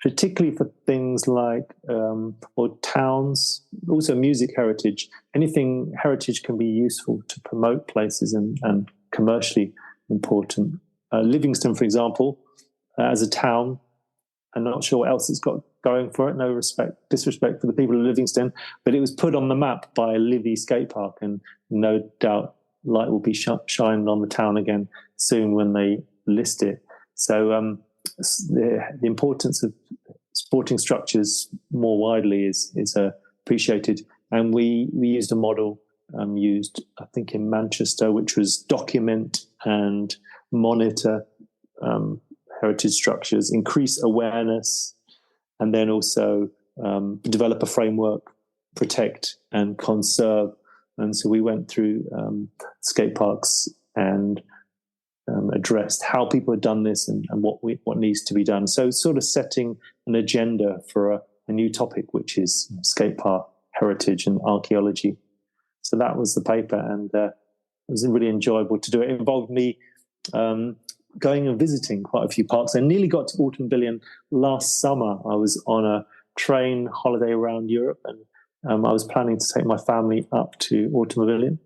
particularly for things like, or towns, also music heritage. Anything heritage can be useful to promote places and commercially important. Livingston, for example, as a town, I'm not sure what else it's got going for it. No disrespect for the people of Livingston, but it was put on the map by Livy Skate Park, and no doubt light will be shined on the town again soon when they list it. So the importance of sporting structures more widely is appreciated, and we used a model used, I think, in Manchester, which was document and monitor heritage structures, increase awareness, and then also develop a framework, protect and conserve. And so we went through skate parks and addressed how people had done this and what needs to be done. So sort of setting an agenda for a new topic, which is skate park heritage and archaeology. So that was the paper, and it was really enjoyable to do. It involved me going and visiting quite a few parks. I nearly got to Automobilen last summer. I was on a train holiday around Europe, and I was planning to take my family up to Automobilen,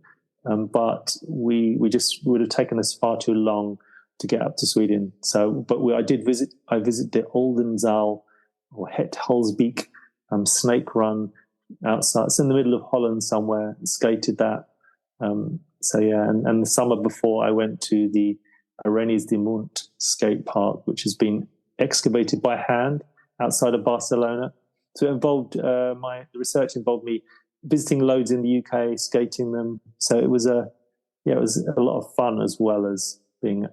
but we just would have taken us far too long to get up to Sweden. So, I visited the Oldenzal or Hetholsbeek Snakerun outside. It's in the middle of Holland somewhere. Skated that. And the summer before, I went to the Arenas de Munt skate park, which has been excavated by hand outside of Barcelona. So it involved the research involved me visiting loads in the UK, skating them. So it was a lot of fun as well as being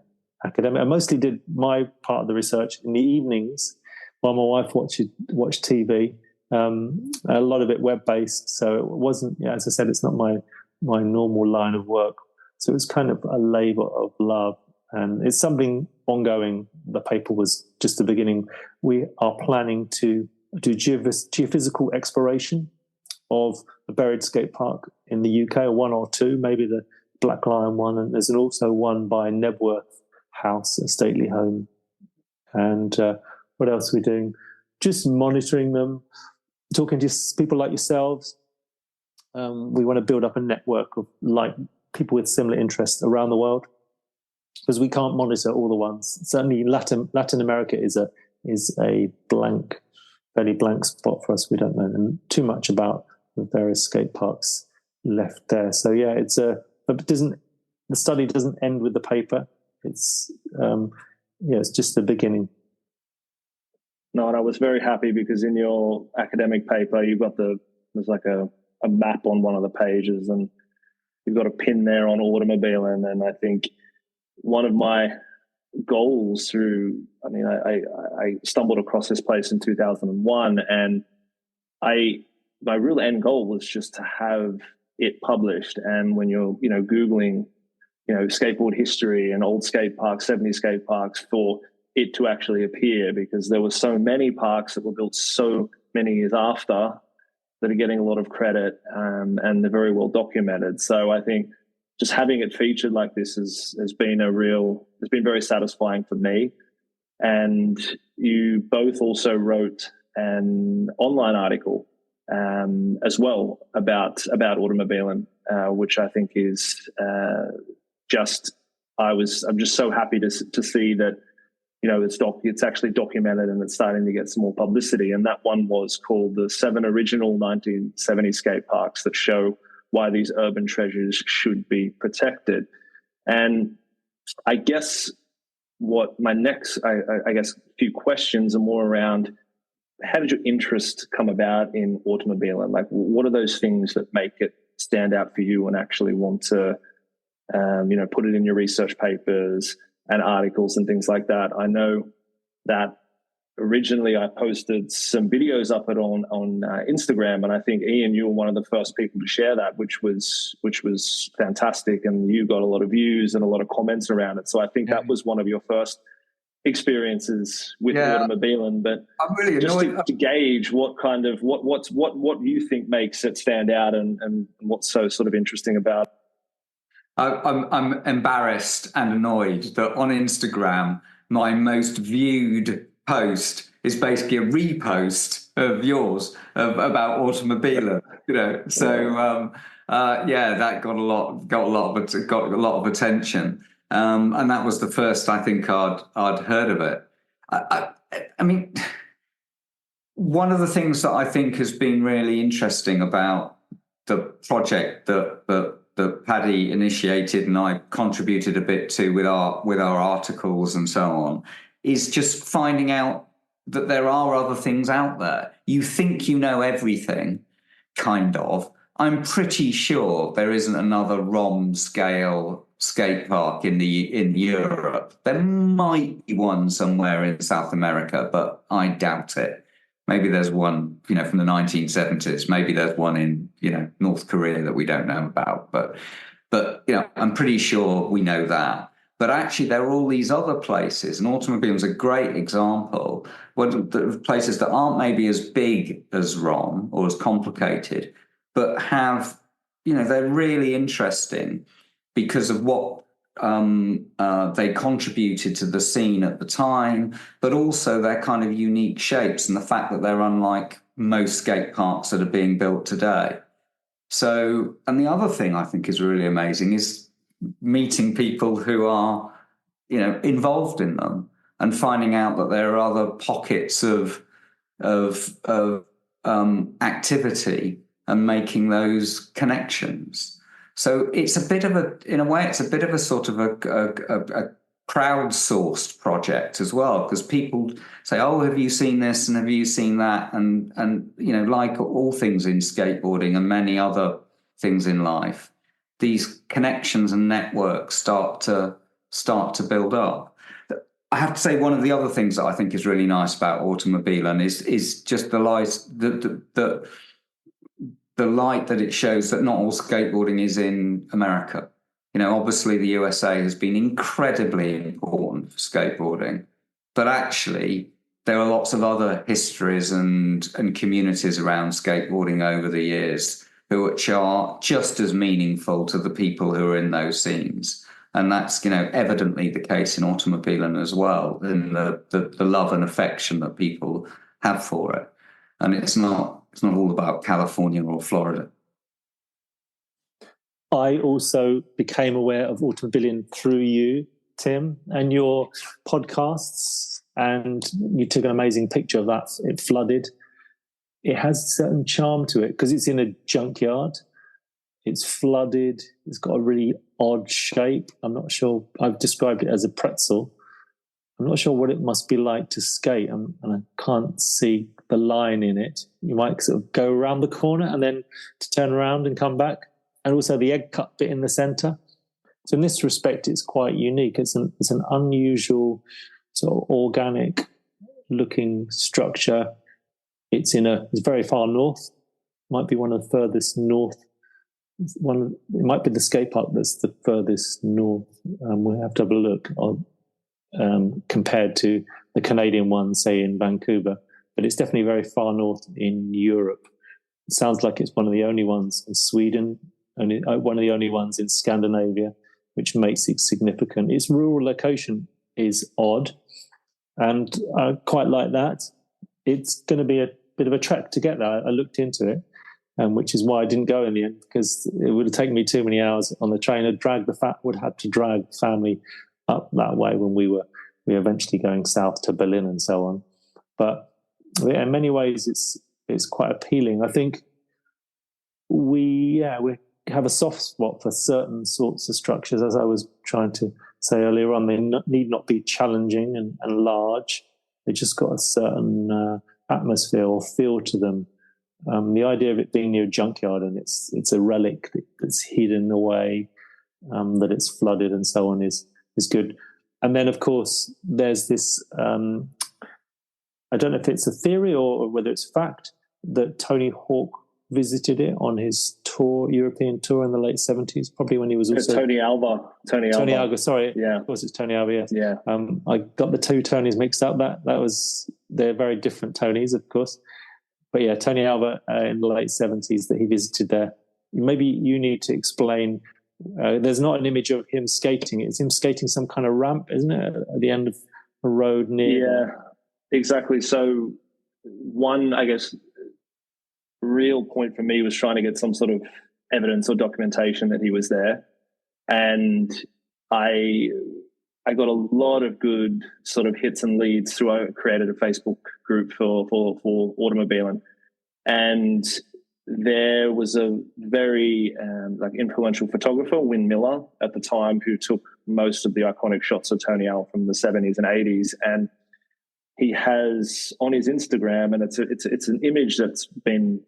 academic. I mostly did my part of the research in the evenings while my wife watched TV. A lot of it web-based, so it wasn't. As I said, it's not my normal line of work. So it was kind of a labour of love. And it's something ongoing. The paper was just the beginning. We are planning to do geophysical exploration of a buried skate park in the UK, or one or two, maybe the Black Lion one. And there's also one by Nebworth House, a stately home. And what else are we doing? Just monitoring them, talking to people like yourselves. We want to build up a network of like people with similar interests around the world, because we can't monitor all the ones. Certainly Latin America is a fairly blank spot for us. We don't know too much about the various skate parks left there. So yeah, the study doesn't end with the paper. It's just the beginning. No, and I was very happy because in your academic paper, there's like a map on one of the pages, and you've got a pin there on Automobilen. And I think one of my goals I stumbled across this place in 2001, and my real end goal was just to have it published. And when you're, Googling, skateboard history and old skate parks, 70 skate parks, for it to actually appear, because there were so many parks that were built so many years after that are getting a lot of credit, and they're very well documented. So I think just having it featured like this has been very satisfying for me. And you both also wrote an online article as well about Automobilen, which I think is I'm just so happy to see that it's actually documented and it's starting to get some more publicity. And that one was called the 7 Original 1970 Skate Parks That Show Why These Urban Treasures Should Be Protected. And I guess what my next, few questions are more around, how did your interest come about in Automobilen? Like, what are those things that make it stand out for you and actually want to, put it in your research papers and articles and things like that? I know that originally I posted some videos up on Instagram, and I think Iain, you were one of the first people to share that, which was fantastic, and you got a lot of views and a lot of comments around it. So I think that was one of your first experiences with Automobilen, but I'm really just annoyed to gauge what kind of what you think makes it stand out and what's so sort of interesting about it. I'm embarrassed and annoyed that on Instagram, my most viewed post is basically a repost of yours about Automobilen. So that got a lot of attention, and that was the first I think I'd heard of it. I mean, one of the things that I think has been really interesting about the project that Paddy initiated and I contributed a bit to with our articles and so on is just finding out that there are other things out there. You think you know everything, kind of. I'm pretty sure there isn't another ROM scale skate park in Europe. There might be one somewhere in South America, but I doubt it. Maybe there's one, from the 1970s. Maybe there's one in, North Korea that we don't know about. But I'm pretty sure we know that. But actually, there are all these other places, and Automobilen's a great example. The places that aren't maybe as big as ROM or as complicated, but have, they're really interesting because of what they contributed to the scene at the time, but also their kind of unique shapes and the fact that they're unlike most skate parks that are being built today. So, and the other thing I think is really amazing is meeting people who are, involved in them and finding out that there are other pockets of activity and making those connections. So it's a bit of a sort of a crowdsourced project as well, because people say, "Oh, have you seen this and have you seen that?" And like all things in skateboarding and many other things in life, these connections and networks start to build up. I have to say, one of the other things that I think is really nice about Automobilen is just the light that it shows that not all skateboarding is in America. Obviously the USA has been incredibly important for skateboarding, but actually there are lots of other histories and communities around skateboarding over the years which are just as meaningful to the people who are in those scenes. And that's, evidently the case in Automobilen as well, in the love and affection that people have for it. And it's not all about California or Florida. I also became aware of Automobilen through you, Tim, and your podcasts, and you took an amazing picture of that. It flooded. It has a certain charm to it because it's in a junkyard. It's flooded. It's got a really odd shape. I'm not sure. I've described it as a pretzel. I'm not sure what it must be like to skate, and I can't see the line in it. You might sort of go around the corner and then to turn around and come back. And also the egg cut bit in the centre. So in this respect, it's quite unique. It's an unusual sort of organic looking structure. It's very far north. Might be one of the furthest north. It might be the skate park that's the furthest north. We'll have to have a look compared to the Canadian one, say in Vancouver. But it's definitely very far north in Europe. It sounds like it's one of the only ones in Sweden. One of the only ones in Scandinavia, which makes it significant. Its rural location is odd, and I quite like that. It's going to be a bit of a trek to get there. I looked into it, which is why I didn't go in the end, because it would have taken me too many hours on the train. Would have to drag the family up that way when we were eventually going south to Berlin and so on. But in many ways, it's quite appealing. I think we have a soft spot for certain sorts of structures, as I was trying to say earlier on. They need not be challenging and large. They just got a certain atmosphere or feel to them. The idea of it being near a junkyard and it's a relic that's hidden away, that it's flooded and so on is good. And then, of course, there's this, I don't know if it's a theory or whether it's fact, that Tony Hawk visited it on his European tour in the late 70s, probably when he was also... Tony Alva. Tony Alva, sorry. Yeah. Of course, it's Tony Alva, yes. Yeah. I got the two Tonys mixed up. They're very different Tonys, of course. But yeah, Tony Alva in the late 70s that he visited there. Maybe you need to explain... there's not an image of him skating. It's him skating some kind of ramp, isn't it, at the end of a road near... Yeah, exactly. So one, I guess, real point for me was trying to get some sort of evidence or documentation that he was there. And I got a lot of good sort of hits and leads through. I created a Facebook group for Automobilen. And there was a very influential photographer, Win Miller, at the time, who took most of the iconic shots of Tony Alva from the 70s and 80s. And he has on his Instagram, and it's an image that's been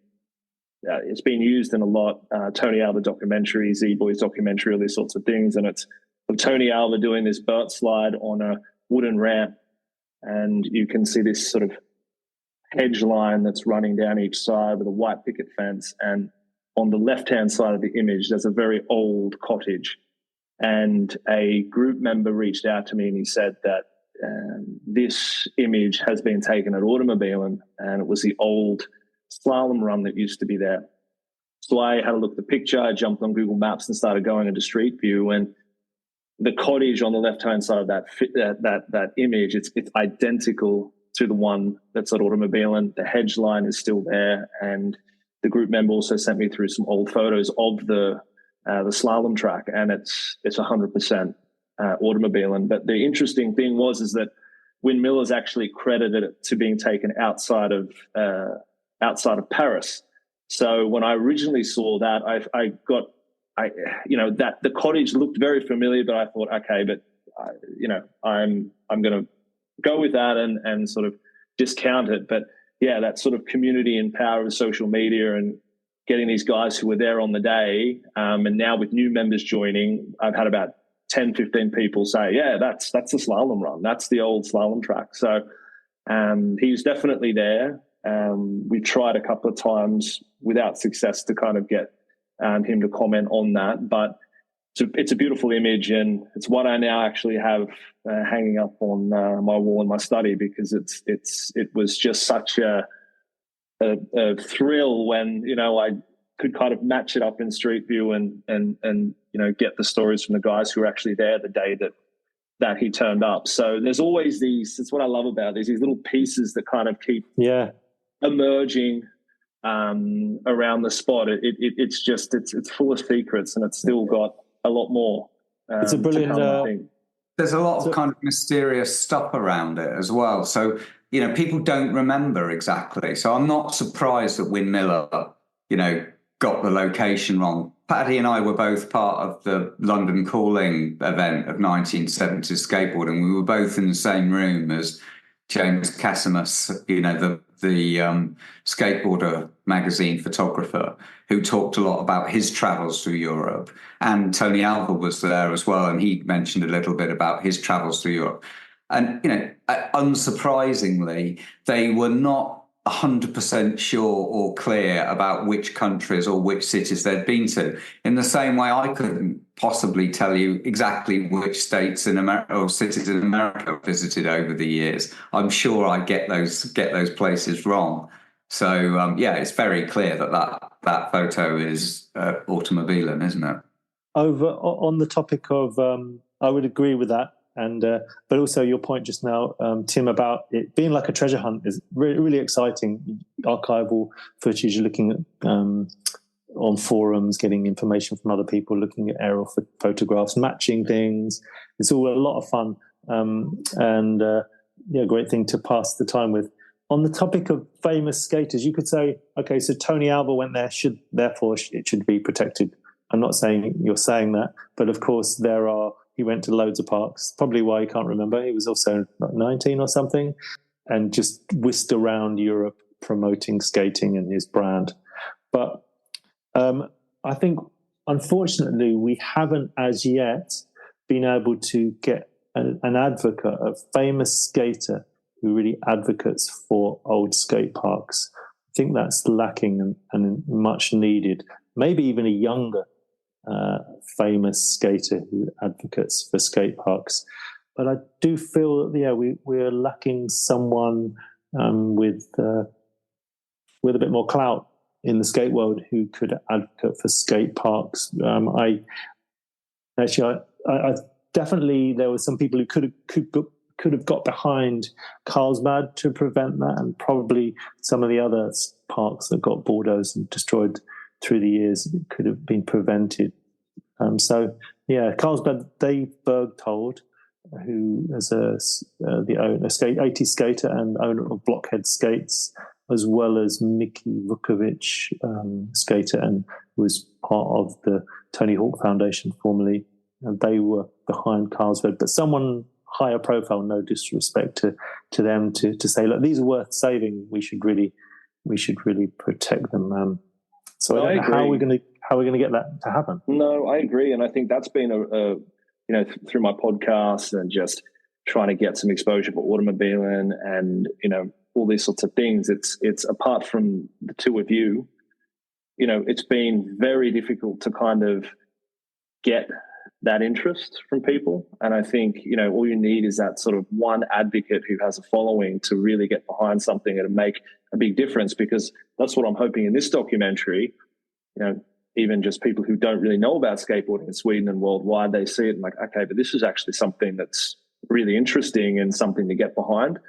it's been used in a lot. Tony Alva documentary, Z-Boys documentary, all these sorts of things, and it's of Tony Alva doing this vert slide on a wooden ramp, and you can see this sort of hedge line that's running down each side with a white picket fence, and on the left-hand side of the image, there's a very old cottage. And a group member reached out to me and he said that this image has been taken at Automobilen, and it was the old slalom run that used to be there. So I had a look at the picture, I jumped on Google Maps and started going into Street View, and the cottage on the left-hand side of that image, it's identical to the one that's at Automobilen. The hedge line is still there, and the group member also sent me through some old photos of the slalom track, and it's 100% Automobilen. But the interesting thing is that Win Miller's actually credited it to being taken outside of Paris. So when I originally saw that, that the cottage looked very familiar, but I thought, okay, but I'm going to go with that and sort of discount it. But yeah, that sort of community and power of social media and getting these guys who were there on the day, and now with new members joining, I've had about 10, 15 people say, yeah, that's the slalom run. That's the old slalom track. So he's definitely there. We tried a couple of times without success to kind of get him to comment on that, but it's a beautiful image, and it's what I now actually have hanging up on my wall in my study, because it was just such a thrill when I could kind of match it up in Street View and get the stories from the guys who were actually there the day that he turned up. So there's always these. It's what I love about these little pieces that kind of keep emerging around the spot. It's full of secrets, and it's still got a lot more. It's a brilliant. There's a lot of kind of mysterious stuff around it as well. So people don't remember exactly. So I'm not surprised that Win Miller, got the location wrong. Paddy and I were both part of the London Calling event of 1970s skateboarding. We were both in the same room as James Casimus, the skateboarder magazine photographer, who talked a lot about his travels through Europe. And Tony Alva was there as well, and he mentioned a little bit about his travels through Europe. And, unsurprisingly, they were not 100% sure or clear about which countries or which cities they'd been to. In the same way, I couldn't possibly tell you exactly which states in America or cities in America I've visited over the years. I'm sure I get those places wrong. So it's very clear that photo is Automobilen, isn't it? Over on the topic of, I would agree with that. And but also your point just now, Tim, about it being like a treasure hunt is really, really exciting. Archival footage, looking at on forums, getting information from other people, looking at aerial photographs, matching things. It's all a lot of fun, and great thing to pass the time with. On the topic of famous skaters, you could say, okay, so Tony Alva went there, therefore it should be protected. I'm not saying you're saying that, but of course he went to loads of parks, probably why he can't remember. He was also 19 or something, and just whisked around Europe promoting skating and his brand. But I think, unfortunately, we haven't as yet been able to get an advocate, a famous skater who really advocates for old skate parks think that's lacking and much needed. Maybe even a younger famous skater who advocates for skate parks. But I do feel that we're lacking someone with a bit more clout in the skate world who could advocate for skate parks. I definitely, there were some people who could have got behind Carlsbad to prevent that, and probably some of the other parks that got bulldozed and destroyed through the years could have been prevented. Carlsbad, Dave Bergtold, who is the owner, 80 skater and owner of Blockhead Skates, as well as Mickey Vukovic, skater, and was part of the Tony Hawk Foundation formerly. And they were behind Carlsbad, but someone higher profile, no disrespect to them, to say, look, these are worth saving. We should really protect them. So I don't know how we're going to get that to happen. No, I agree, and I think that's been through my podcast and just trying to get some exposure for Automobilen and all these sorts of things. It's apart from the two of you, it's been very difficult to kind of get that interest from people. And I think, all you need is that sort of one advocate who has a following to really get behind something and make a big difference, because that's what I'm hoping in this documentary. Even just people who don't really know about skateboarding in Sweden and worldwide, they see it and like, okay, but this is actually something that's really interesting and something to get behind.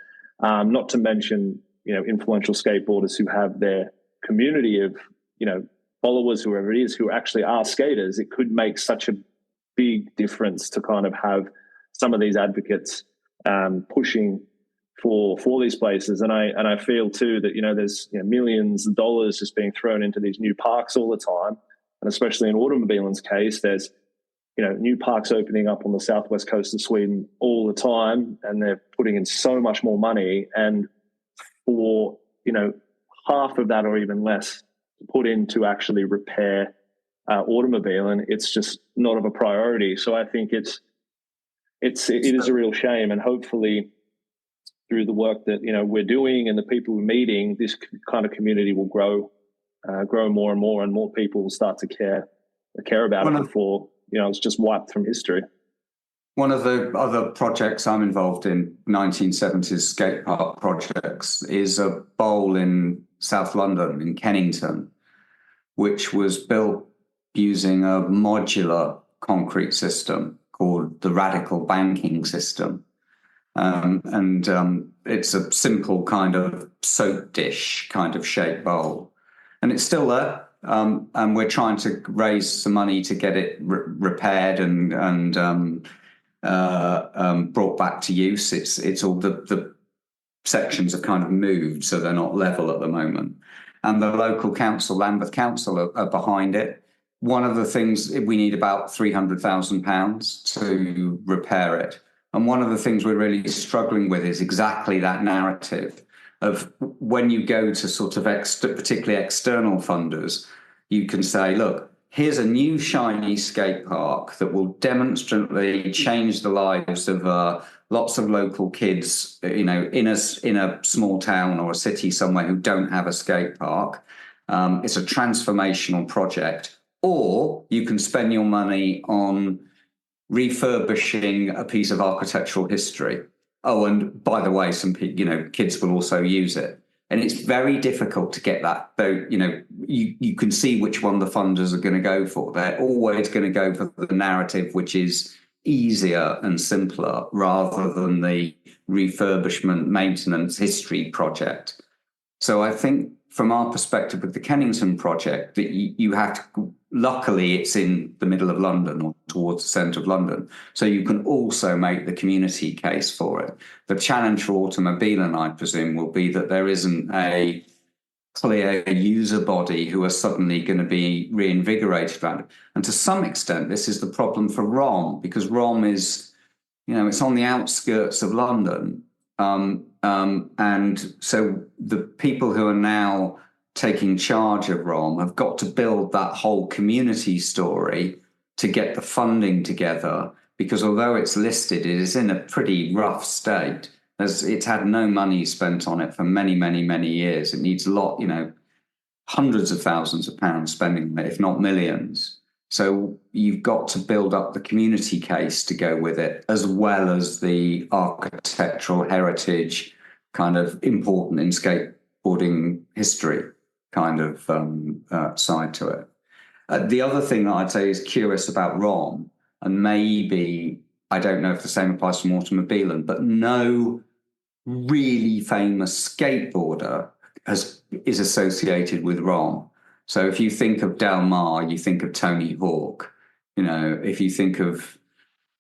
Not to mention, influential skateboarders who have their community of, followers, whoever it is, who actually are skaters. It could make such a big difference to kind of have some of these advocates pushing for these places. And I feel too that, there's millions of dollars just being thrown into these new parks all the time. And especially in Automobilen's case, there's, new parks opening up on the southwest coast of Sweden all the time, and they're putting in so much more money. And for, half of that or even less to put in to actually repair Automobilen, it's just not of a priority. So I think it is a real shame. And hopefully through the work that, we're doing and the people we're meeting, this kind of community will grow more and more people will start to care about it before, it's just wiped from history. One of the other projects I'm involved in, 1970s skate park projects, is a bowl in South London, in Kennington, which was built using a modular concrete system called the radical banking system. It's a simple kind of soap dish kind of shaped bowl. And it's still there. And we're trying to raise some money to get it repaired and brought back to use. It's all the sections are kind of moved, so they're not level at the moment. And the local council, Lambeth Council, are behind it. One of the things, we need about £300,000 to repair it. And one of the things we're really struggling with is exactly that narrative of when you go to sort of particularly external funders, you can say, look, here's a new shiny skate park that will demonstrably change the lives of lots of local kids, in a small town or a city somewhere who don't have a skate park. It's a transformational project. Or you can spend your money on refurbishing a piece of architectural history. Oh, and by the way, some kids will also use it. And it's very difficult to get that, though. You can see which one the funders are going to go for. They're always going to go for the narrative, which is easier and simpler, rather than the refurbishment, maintenance, history project. So I think from our perspective with the Kennington project, that you have to, luckily it's in the middle of London or towards the centre of London, so you can also make the community case for it. The challenge for Automobilen, I presume, will be that there isn't a clear user body who are suddenly going to be reinvigorated around it. And to some extent, this is the problem for ROM, because ROM is, it's on the outskirts of London. And so the people who are now taking charge of ROM have got to build that whole community story to get the funding together, because although it's listed, it is in a pretty rough state. It's had no money spent on it for many, many, many years. It needs hundreds of thousands of pounds spending on it, if not millions. So you've got to build up the community case to go with it, as well as the architectural heritage kind of important in skateboarding history kind of side to it. The other thing that I'd say is curious about ROM, and maybe, I don't know if the same applies from Automobilen, but no really famous skateboarder is associated with ROM. So if you think of Del Mar, you think of Tony Hawk. If you think of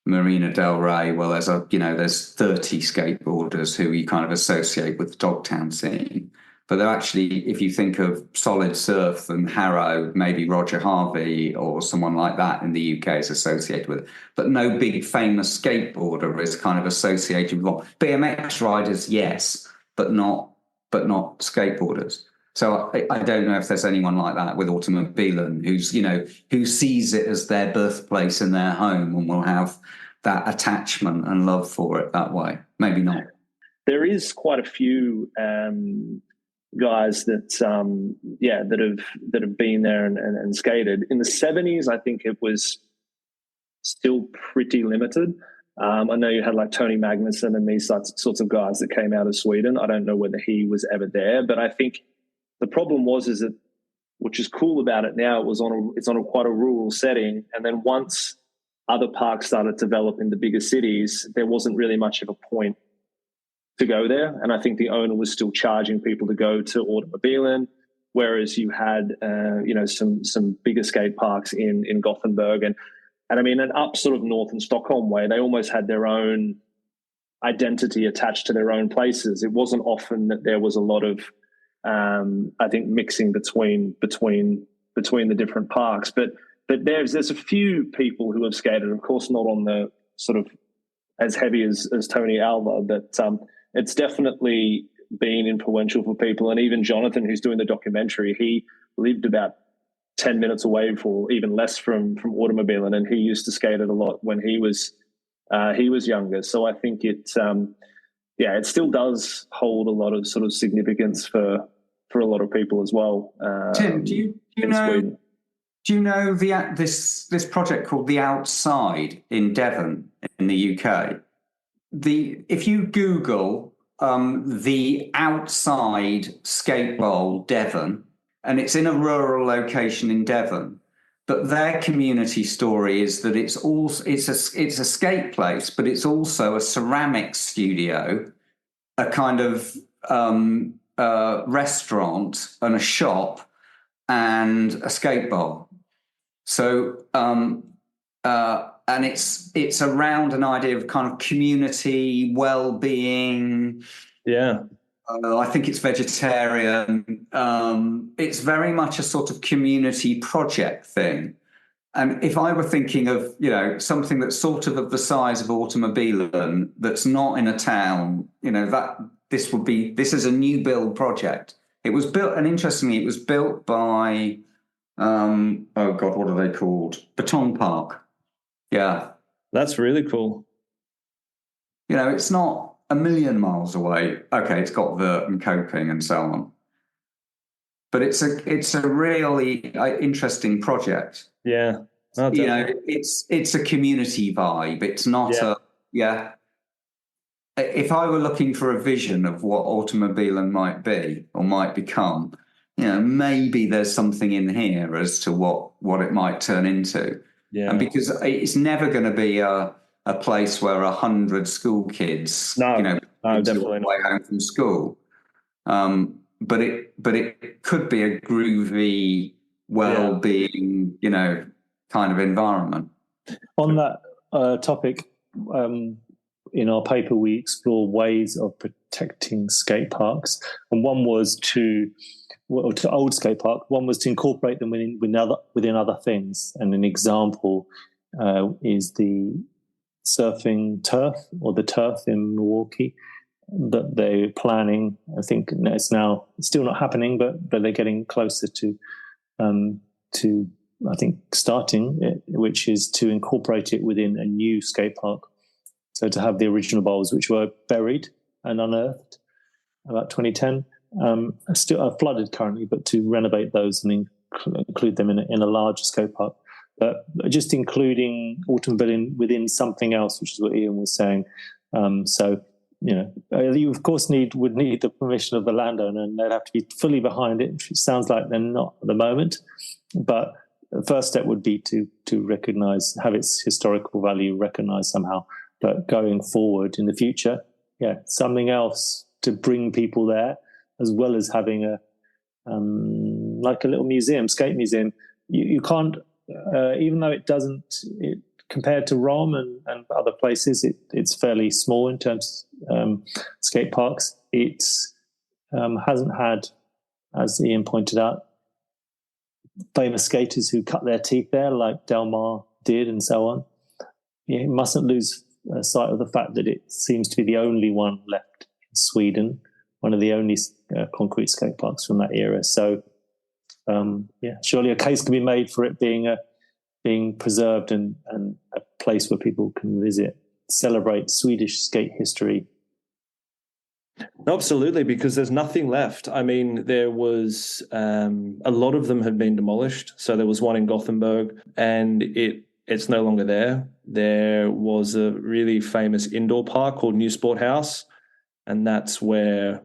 Marina Del Rey, well, there's 30 skateboarders who you kind of associate with the Dogtown scene. But they're actually, if you think of Solid Surf and Harrow, maybe Roger Harvey or someone like that in the UK is associated with it. But no big famous skateboarder is kind of associated with ROM. BMX riders, yes, but not skateboarders. So I don't know if there's anyone like that with Automobilen who sees it as their birthplace and their home and will have that attachment and love for it that way. Maybe not. There is quite a few guys that have been there and skated. In the 70s, I think it was still pretty limited. I know you had like Tony Magnusson and these sorts of guys that came out of Sweden. I don't know whether he was ever there, but I think the problem is that, which is cool about it now, it's on quite a rural setting. And then once other parks started to develop in the bigger cities, there wasn't really much of a point to go there. And I think the owner was still charging people to go to Automobilen, whereas you had some bigger skate parks in Gothenburg and I mean, and up sort of north in Stockholm way, they almost had their own identity attached to their own places. It wasn't often that there was a lot of I think mixing between the different parks, but there's a few people who have skated, of course, not on the sort of as heavy as Tony Alva, but it's definitely been influential for people. And even Jonathan, who's doing the documentary, he lived about 10 minutes away, or even less from Automobilen, and he used to skate it a lot when he was younger. So I think it still does hold a lot of sort of significance for a lot of people as well. Tim, do you know Sweden. Do you know this project called The Outside in Devon in the UK? If you Google The Outside Skate Bowl Devon, and it's in a rural location in Devon, but their community story is that it's a skate place, but it's also a ceramics studio, a kind of restaurant and a shop and a skate bowl. So and it's around an idea of kind of community well-being. Yeah. I think it's vegetarian. It's very much a sort of community project thing. And if I were thinking of, something that's sort of the size of Automobilen, that's not in a town, this is a new build project. It was built, and interestingly, it was built by, what are they called? Beton Park. Yeah. That's really cool. It's not a million miles away. Okay, it's got vert and coping and so on, but it's a really interesting project. Yeah, it's a community vibe. It's not If I were looking for a vision of what Automobilen might be or might become, maybe there's something in here as to what it might turn into. Yeah, and because it's never going to be a place where 100 school kids, definitely way home from school. But it could be a groovy, well-being, kind of environment. On that topic, in our paper, we explore ways of protecting skate parks, and one was to old skate park. One was to incorporate them within other things, and an example is the surfing turf, or the turf in Milwaukee, that they're planning. I think it's now still not happening, but they're getting closer to I think starting it, which is to incorporate it within a new skate park. So to have the original bowls, which were buried and unearthed about 2010. Still are flooded currently, but to renovate those and include them in a larger skate park. But just including Automobilen within something else, which is what Iain was saying. So, you of course would need the permission of the landowner, and they'd have to be fully behind it, which it sounds like they're not at the moment. But the first step would be to recognise, have its historical value recognised somehow. But going forward in the future, something else to bring people there, as well as having like a little museum, skate museum. You can't, even though it compared to Rome and other places, it's fairly small in terms of skate parks. It hasn't had, as Iain pointed out, famous skaters who cut their teeth there, like Del Mar did, and so on. You mustn't lose sight of the fact that it seems to be the only one left in Sweden, one of the only concrete skate parks from that era. So, surely a case can be made for it being preserved and a place where people can visit, celebrate Swedish skate history. Absolutely, because there's nothing left. I mean, there was a lot of them had been demolished. So there was one in Gothenburg, and it's no longer there. There was a really famous indoor park called New Sport House, and that's where,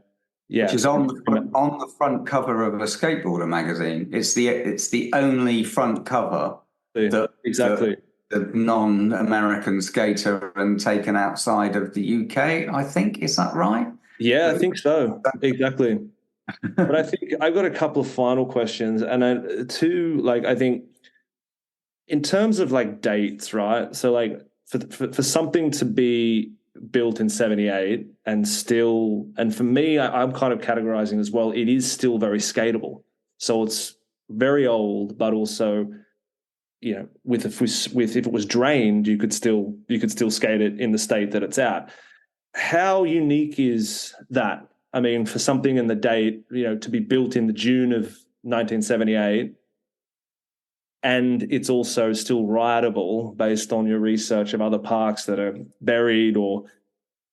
which is on the front cover of a skateboarder magazine. It's the only front cover that exactly the non-American skater and taken outside of the UK. I think, is that right? Yeah, I think so. Exactly. But I think I've got a couple of final questions, and I think in terms of like dates, right? So like for something to be built in 78 and for me, I'm kind of categorizing as well, it is still very skatable. So it's very old, but also, if it was drained, you could still skate it in the state that it's at. How unique is that? I mean, for something in the date, to be built in the June of 1978, and it's also still rideable based on your research of other parks that are buried or,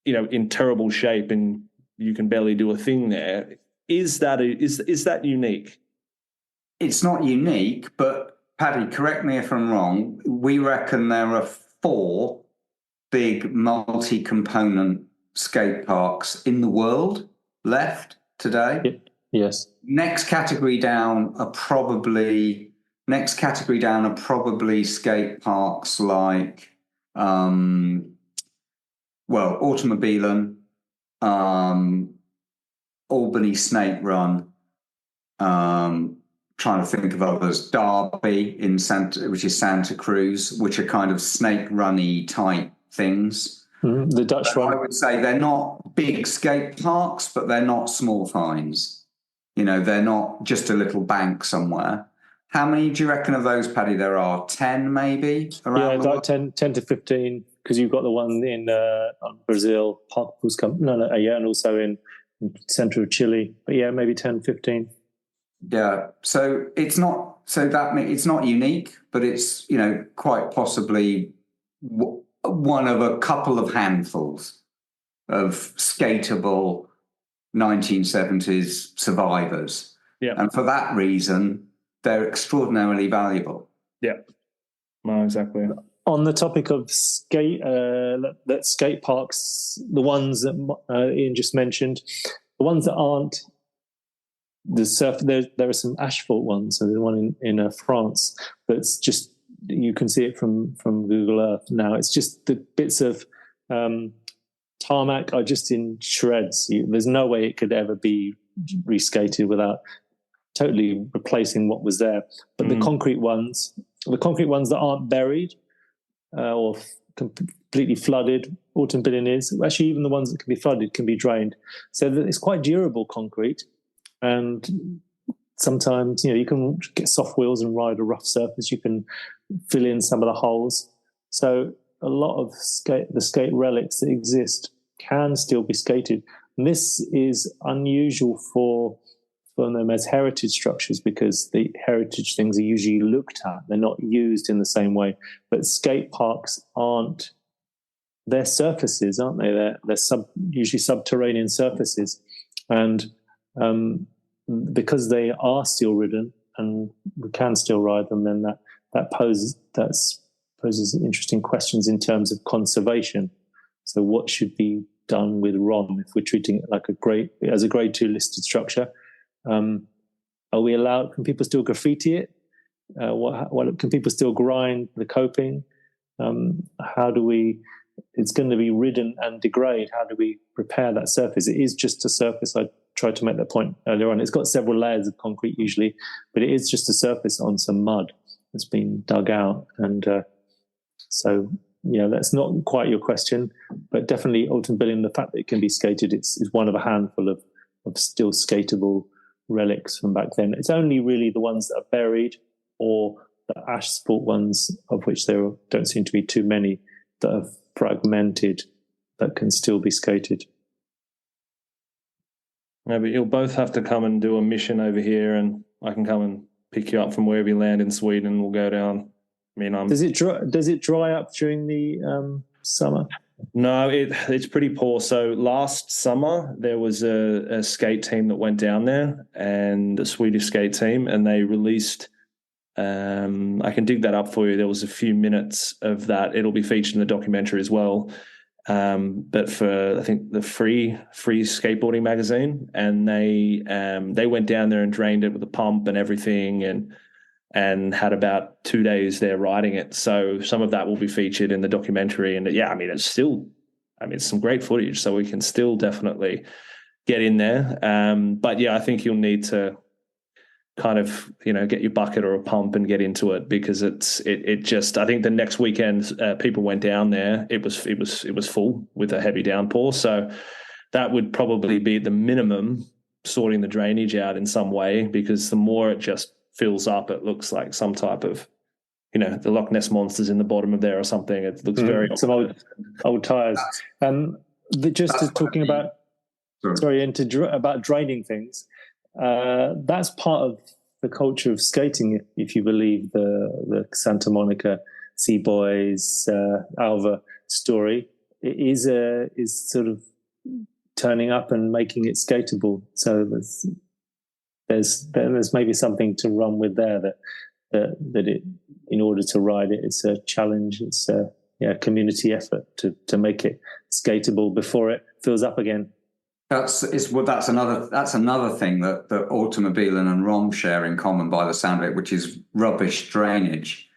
in terrible shape, and you can barely do a thing there. Is that unique? It's not unique, but Paddy, correct me if I'm wrong. We reckon there are 4 big multi-component skate parks in the world left today. Yes. Next category down are probably skate parks like Automobilen, Automobilen Snakerun, trying to think of others, Derby which is Santa Cruz, which are kind of snake runny type things. The Dutch one. I would say they're not big skate parks, but they're not small finds. They're not just a little bank somewhere. How many do you reckon of those, Paddy, there are? 10 maybe? Around like 10 to 15, because you've got the one in Brazil, and also in central Chile. But maybe 10, 15. Yeah, so it's not it's not unique, but it's quite possibly one of a couple of handfuls of skatable 1970s survivors. Yeah, and for that reason, they're extraordinarily valuable. Yeah, no, exactly. On the topic of skate parks, the ones that Iain just mentioned, the ones that aren't the surf, there are some asphalt ones. So there's one in France that's just, you can see it from Google Earth now. It's just the bits of tarmac are just in shreds. There's no way it could ever be reskated without totally replacing what was there. But the concrete ones that aren't buried or completely flooded, Automobilen is. Actually, even the ones that can be flooded can be drained. So it's quite durable concrete. And sometimes, you can get soft wheels and ride a rough surface. You can fill in some of the holes. So a lot of the skate relics that exist can still be skated. And this is unusual for them as heritage structures, because the heritage things are usually looked at. They're not used in the same way. But skate parks aren't they're surfaces, aren't they? They're usually subterranean surfaces, and because they are steel ridden and we can still ride them, then that poses interesting questions in terms of conservation. So what should be done with ROM if we're treating it like as a grade 2 listed structure? Are we allowed? Can people still graffiti it? What can people still grind the coping? How do we? It's going to be ridden and degrade. How do we repair that surface? It is just a surface. I tried to make that point earlier on. It's got several layers of concrete usually, but it is just a surface on some mud that's been dug out. And so, that's not quite your question, but definitely Automobilen, the fact that it can be skated, is one of a handful of still skatable relics from back then. It's only really the ones that are buried or the ash sport ones, of which there don't seem to be too many, that are fragmented, that can still be skated. No, but you'll both have to come and do a mission over here, and I can come and pick you up from wherever you land in Sweden. We'll go down. Does it dry up during the summer? No, it's pretty poor. So last summer there was a skate team that went down there, and a Swedish skate team, and they released. I can dig that up for you. There was a few minutes of that. It'll be featured in the documentary as well. But for I think the free skateboarding magazine, and they went down there and drained it with a pump and everything, and had about 2 days there riding it. So some of that will be featured in the documentary. And it's some great footage, so we can still definitely get in there. But I think you'll need to kind of, get your bucket or a pump and get into it, because it just, I think the next weekend people went down there, it was full with a heavy downpour. So that would probably be the minimum, sorting the drainage out in some way, because the more it just fills up, it looks like some type of, the Loch Ness Monster's in the bottom of there or something. It looks very some old tires. Talking about about draining things. That's part of the culture of skating, if you believe the Santa Monica Sea Boys Alva story. It is sort of turning up and making it skatable. So there's maybe something to run with there, that it, in order to ride it, it's a challenge. It's a community effort to make it skatable before it fills up again. That's another thing that Automobilen and ROM share in common, by the sound of it, which is rubbish drainage.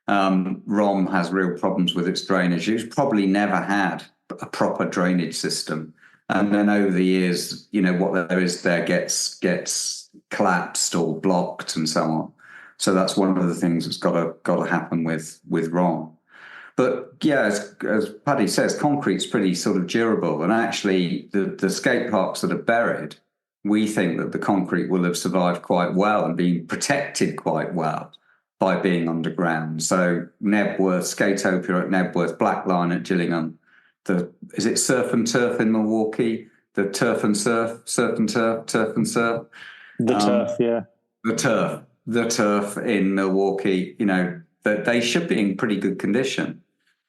ROM has real problems with its drainage. It's probably never had a proper drainage system, and then over the years, what there is there gets collapsed or blocked and so on. So that's one of the things that's got to happen with ROM. But as Paddy says, concrete's pretty sort of durable, and actually the skate parks that are buried, we think that the concrete will have survived quite well and been protected quite well by being underground. So Nebworth, Skatopia at Nebworth, Blackline at Gillingham, is it Surf and Turf in Milwaukee? The Turf and Surf. The Turf, yeah. The Turf in Milwaukee, that they should be in pretty good condition.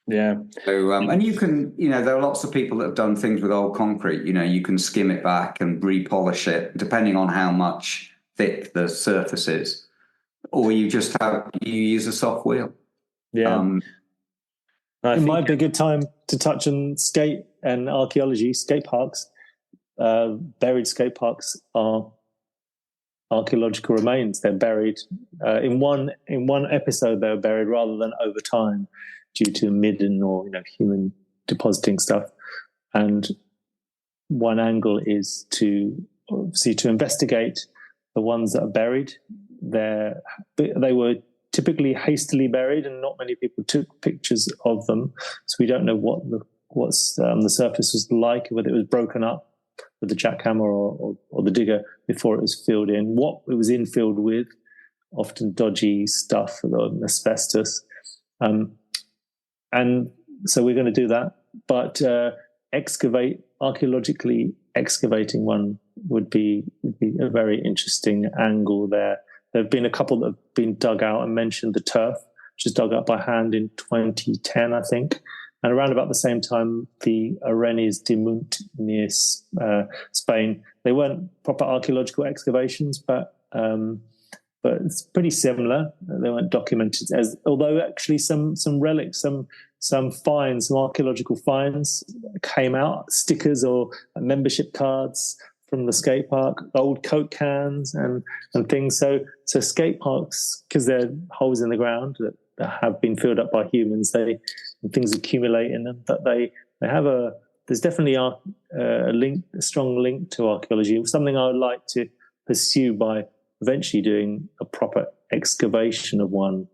Yeah. So, and you can, there are lots of people that have done things with old concrete. You can skim it back and repolish it, depending on how much thick the surface is, or you use a soft wheel. Yeah. It might be a good time to touch on skate and archaeology. Skate parks, buried skate parks are archaeological remains. They're buried in one episode. They were buried rather than over time, due to midden or human depositing stuff. And one angle is to investigate the ones that are buried. They were typically hastily buried, and not many people took pictures of them, so we don't know what the surface was like, whether it was broken up with the jackhammer or the digger before it was filled in, what it was infilled with, often dodgy stuff, asbestos. And so we're going to do that, but archaeologically excavating one would be a very interesting angle there. There have been a couple that have been dug out. I mentioned the Turf, which was dug out by hand in 2010, I think. And around about the same time, the Arenas de Munt near Spain, they weren't proper archaeological excavations, but it's pretty similar. They weren't documented although actually some relics, some finds, some archaeological finds came out, stickers or membership cards from the skate park, old Coke cans and things. So skate parks, because they're holes in the ground that have been filled up by humans, things accumulate in them. But they have there's definitely a strong link to archaeology. It was something I would like to pursue by eventually doing a proper excavation of one.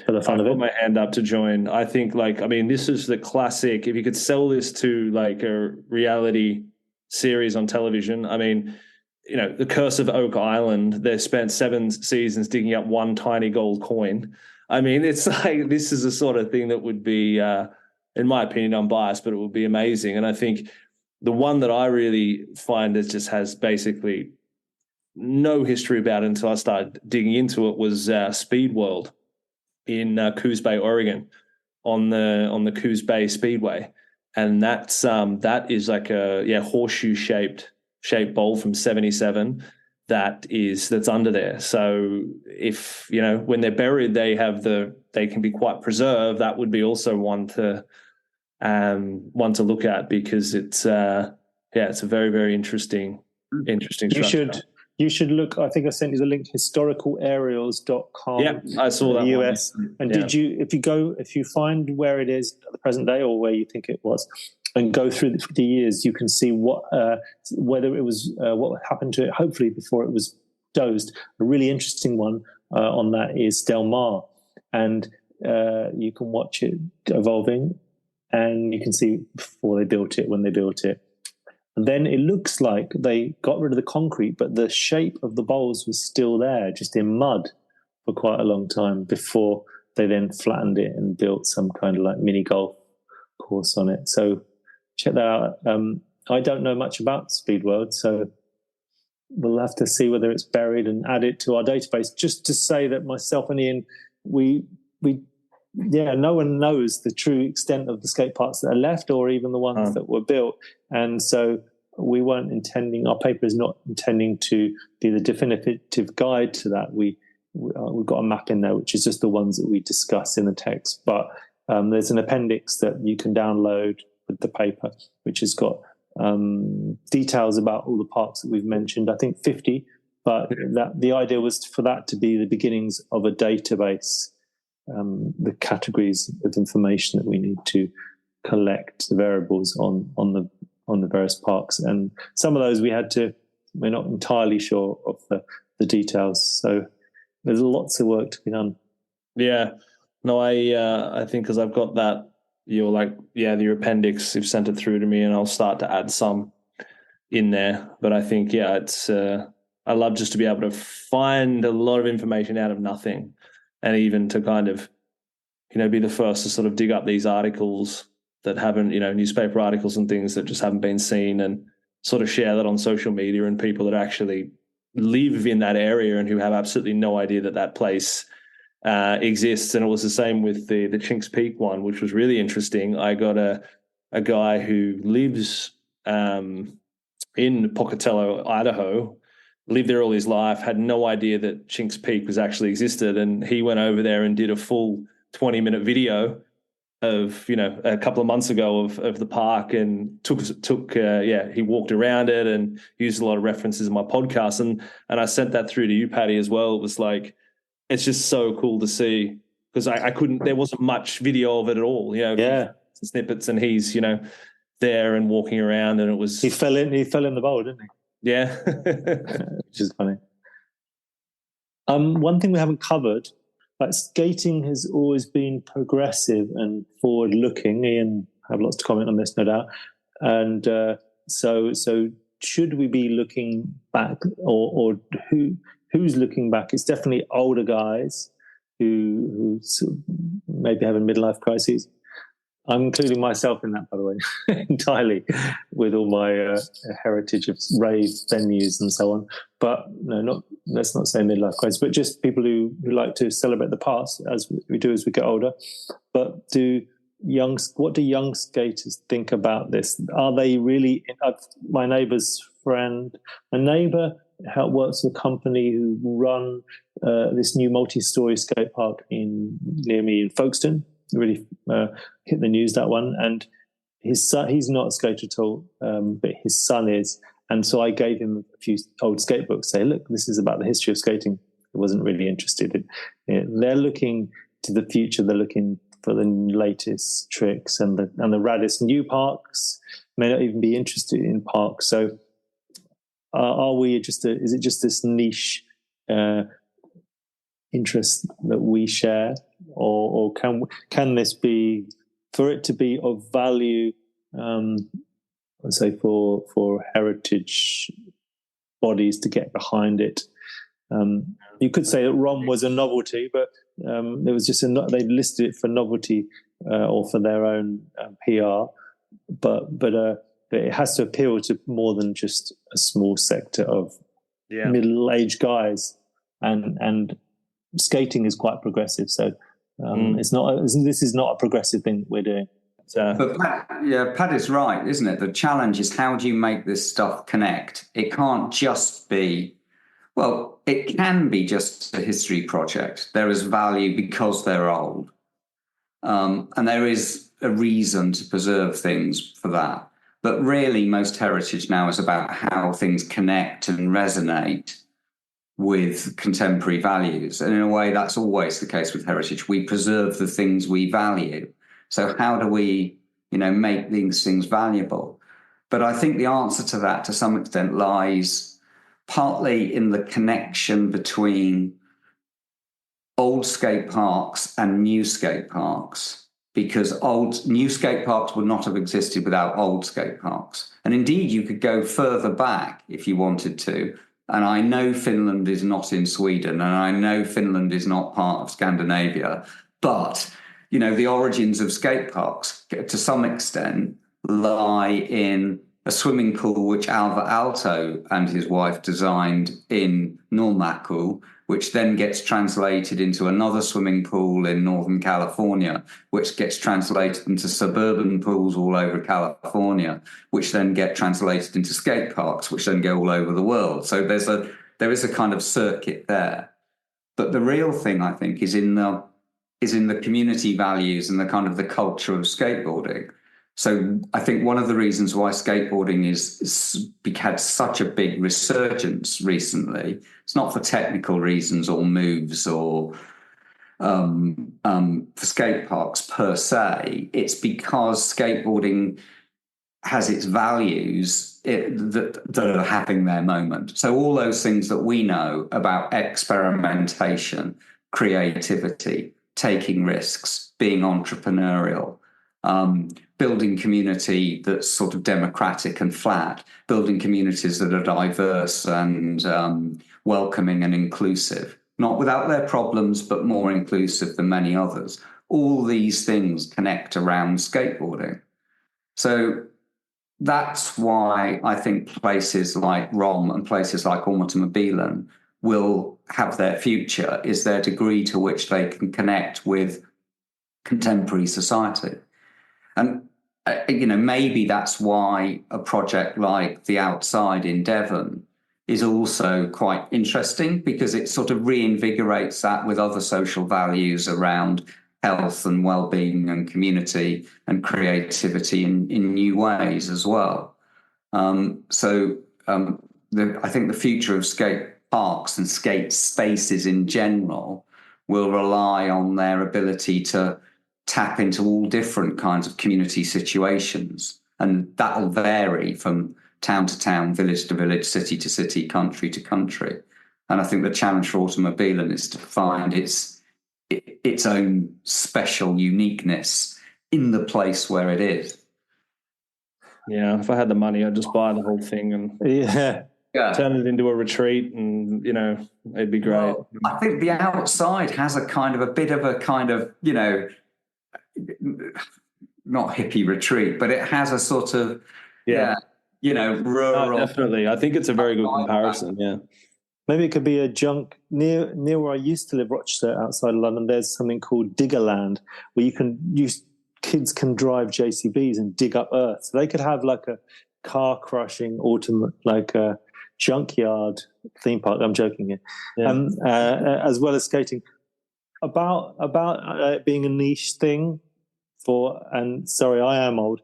For the fun of it. I put my hand up to join. I think, this is the classic. If you could sell this to like a reality series on television, The Curse of Oak Island, they spent 7 seasons digging up one tiny gold coin. It's like, this is the sort of thing that would be, in my opinion, unbiased, but it would be amazing. And I think the one that I really find that just has basically no history about it until I started digging into it was Speed World in Coos Bay, Oregon, on the Coos Bay Speedway. And that is like a horseshoe shaped bowl from 77 that's under there. So if when they're buried they can be quite preserved, that would be also one to look at, because it's a very, very interesting structure. You should look. I think I sent you the link, historicalareals.com. Yeah, I saw that US. And if you find where it is at the present day or where you think it was, and go through the years, you can see whether it was what happened to it, hopefully before it was dozed. A really interesting one on that is Del Mar, and you can watch it evolving, and you can see before they built it, when they built it. And then it looks like they got rid of the concrete, but the shape of the bowls was still there, just in mud, for quite a long time before they then flattened it and built some kind of like mini golf course on it. So check that out. I don't know much about Speed World, so we'll have to see whether it's buried and add it to our database. Just to say that myself and Iain, no one knows the true extent of the skate parks that are left, or even the ones that were built. And so we weren't intending, our paper is not intending to be the definitive guide to that. We've got a map in there, which is just the ones that we discuss in the text. But there's an appendix that you can download with the paper, which has got details about all the parks that we've mentioned, I think 50. But the idea was for that to be the beginnings of a database, the categories of information that we need to collect, the variables on the various parks. And some of those we're not entirely sure of the details. So there's lots of work to be done. Yeah. No, I think because I've got that, your appendix, you've sent it through to me, and I'll start to add some in there. But I think, it's I love just to be able to find a lot of information out of nothing, and even to kind of, be the first to sort of dig up these articles that haven't, newspaper articles and things that just haven't been seen, and sort of share that on social media, and people that actually live in that area and who have absolutely no idea that place exists. And it was the same with the Chinks Peak one, which was really interesting. I got a guy who lives in Pocatello, Idaho, lived there all his life, had no idea that Chinks Peak was actually existed. And he went over there and did a full 20-minute video of, a couple of months ago of the park, and he walked around it and used a lot of references in my podcast. And I sent that through to you, Paddy, as well. It was like, it's just so cool to see, because there wasn't much video of it at all, snippets, and he's, there and walking around, and it was, he fell in the bowl, didn't he? Yeah. Which is funny. One thing we haven't covered, like skating has always been progressive and forward-looking. Iain have lots to comment on this, no doubt. And so should we be looking back, or who's looking back? It's definitely older guys who maybe having midlife crises. I'm including myself in that, by the way, entirely, with all my heritage of rave venues and so on. But no, let's not say midlife crisis, but just people who like to celebrate the past, as we do as we get older. But do what do young skaters think about this? Are they really? My neighbour works with a company who run this new multi-story skate park near me in Folkestone. Really hit the news, that one. And his son, he's not a skater at all, but his son is. And so I gave him a few old skate books. Say, look, this is about the history of skating. He wasn't really interested in it. They're looking to the future. They're looking for the latest tricks and the raddest new parks. May not even be interested in parks. So are we is it just this niche interest that we share, or can this be, for it to be of value, let's say for heritage bodies to get behind it? You could say that ROM was a novelty, but there was just they listed it for novelty or for their own PR, but it has to appeal to more than just a small sector of middle-aged guys, and skating is quite progressive, so this is not a progressive thing we're doing. But Pat is right, isn't it? The challenge is, how do you make this stuff connect? It can't just be, well, it can be just a history project. There is value because they're old. And there is a reason to preserve things for that. But really, most heritage now is about how things connect and resonate with contemporary values. And in a way, that's always the case with heritage. We preserve the things we value. So how do we, make these things valuable? But I think the answer to that, to some extent, lies partly in the connection between old skate parks and new skate parks, because new skate parks would not have existed without old skate parks. And indeed, you could go further back if you wanted to. And I know Finland is not in Sweden, and I know Finland is not part of Scandinavia, but the origins of skate parks, to some extent, lie in a swimming pool which Alvar Aalto and his wife designed in Nurmaku, which then gets translated into another swimming pool in Northern California, which gets translated into suburban pools all over California, which then get translated into skate parks, which then go all over the world. So there is a kind of circuit there. But the real thing, I think, is in the community values and the kind of the culture of skateboarding. So I think one of the reasons why skateboarding had such a big resurgence recently, it's not for technical reasons or moves or for skate parks per se. It's because skateboarding has its values that are having their moment. So all those things that we know about experimentation, creativity, taking risks, being entrepreneurial, building community that's sort of democratic and flat, building communities that are diverse and welcoming and inclusive, not without their problems, but more inclusive than many others. All these things connect around skateboarding. So that's why I think places like ROM and places like Automobilen will have their future, is their degree to which they can connect with contemporary society. And, maybe that's why a project like The Outside in Devon is also quite interesting, because it sort of reinvigorates that with other social values around health and well-being and community and creativity in new ways as well. I think the future of skate parks and skate spaces in general will rely on their ability to tap into all different kinds of community situations. And that'll vary from town to town, village to village, city to city, country to country. And I think the challenge for Automobilen is to find its own special uniqueness in the place where it is. Yeah, if I had the money, I'd just buy the whole thing and turn it into a retreat, and it'd be great. Well, I think The Outside has a bit of a not hippie retreat, but it has a sort of rural. No, definitely, I think it's a very good comparison. Yeah, maybe it could be a junk near where I used to live, Rochester, outside of London. There's something called Diggerland, where you kids can drive JCBs and dig up earth. So they could have like a car crushing like a junkyard theme park. I'm joking here. Yeah. As well as skating. About it being a niche thing and sorry, I am old,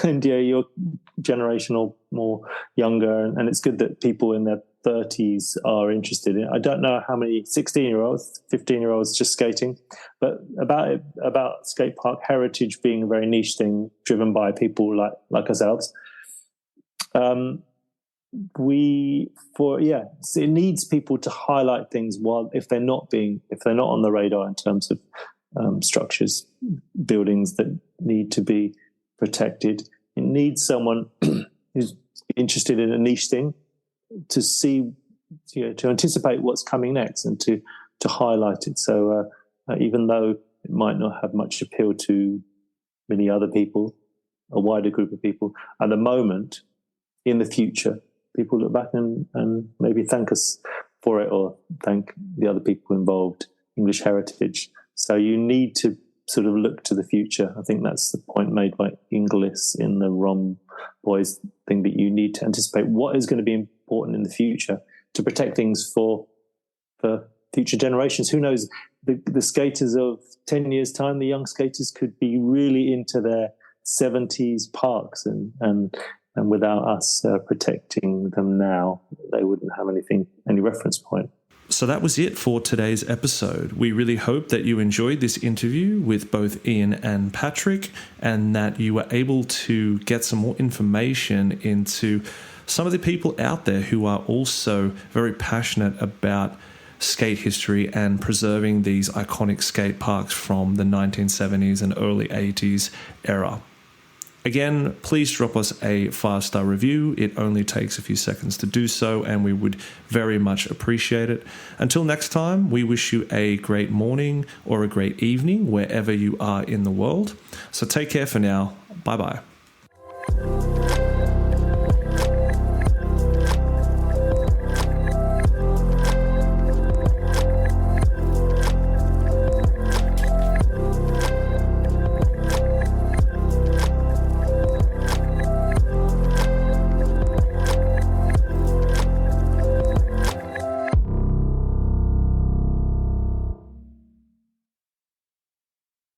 and you're generational, more younger, and it's good that people in their 30s are interested in it. I don't know how many 16-year-olds, 15-year-olds just skating, but about skate park heritage being a very niche thing driven by people like ourselves. It needs people to highlight things if they're not on the radar in terms of structures, buildings that need to be protected. It needs someone who's interested in a niche thing to see, to anticipate what's coming next and to highlight it. So even though it might not have much appeal to many other people, a wider group of people, at the moment, in the future, people look back and maybe thank us for it or thank the other people involved, English heritage. So you need to sort of look to the future. I think that's the point made by Inglis in the Rom Boys thing, that you need to anticipate what is going to be important in the future to protect things for future generations. Who knows, the skaters of 10 years' time, the young skaters could be really into their 70s parks and without us protecting them now, they wouldn't have any reference point. So that was it for today's episode. We really hope that you enjoyed this interview with both Iain and Patrick, and that you were able to get some more information into some of the people out there who are also very passionate about skate history and preserving these iconic skate parks from the 1970s and early 80s era. Again, please drop us a 5-star review. It only takes a few seconds to do so, and we would very much appreciate it. Until next time, we wish you a great morning or a great evening wherever you are in the world. So take care for now. Bye-bye.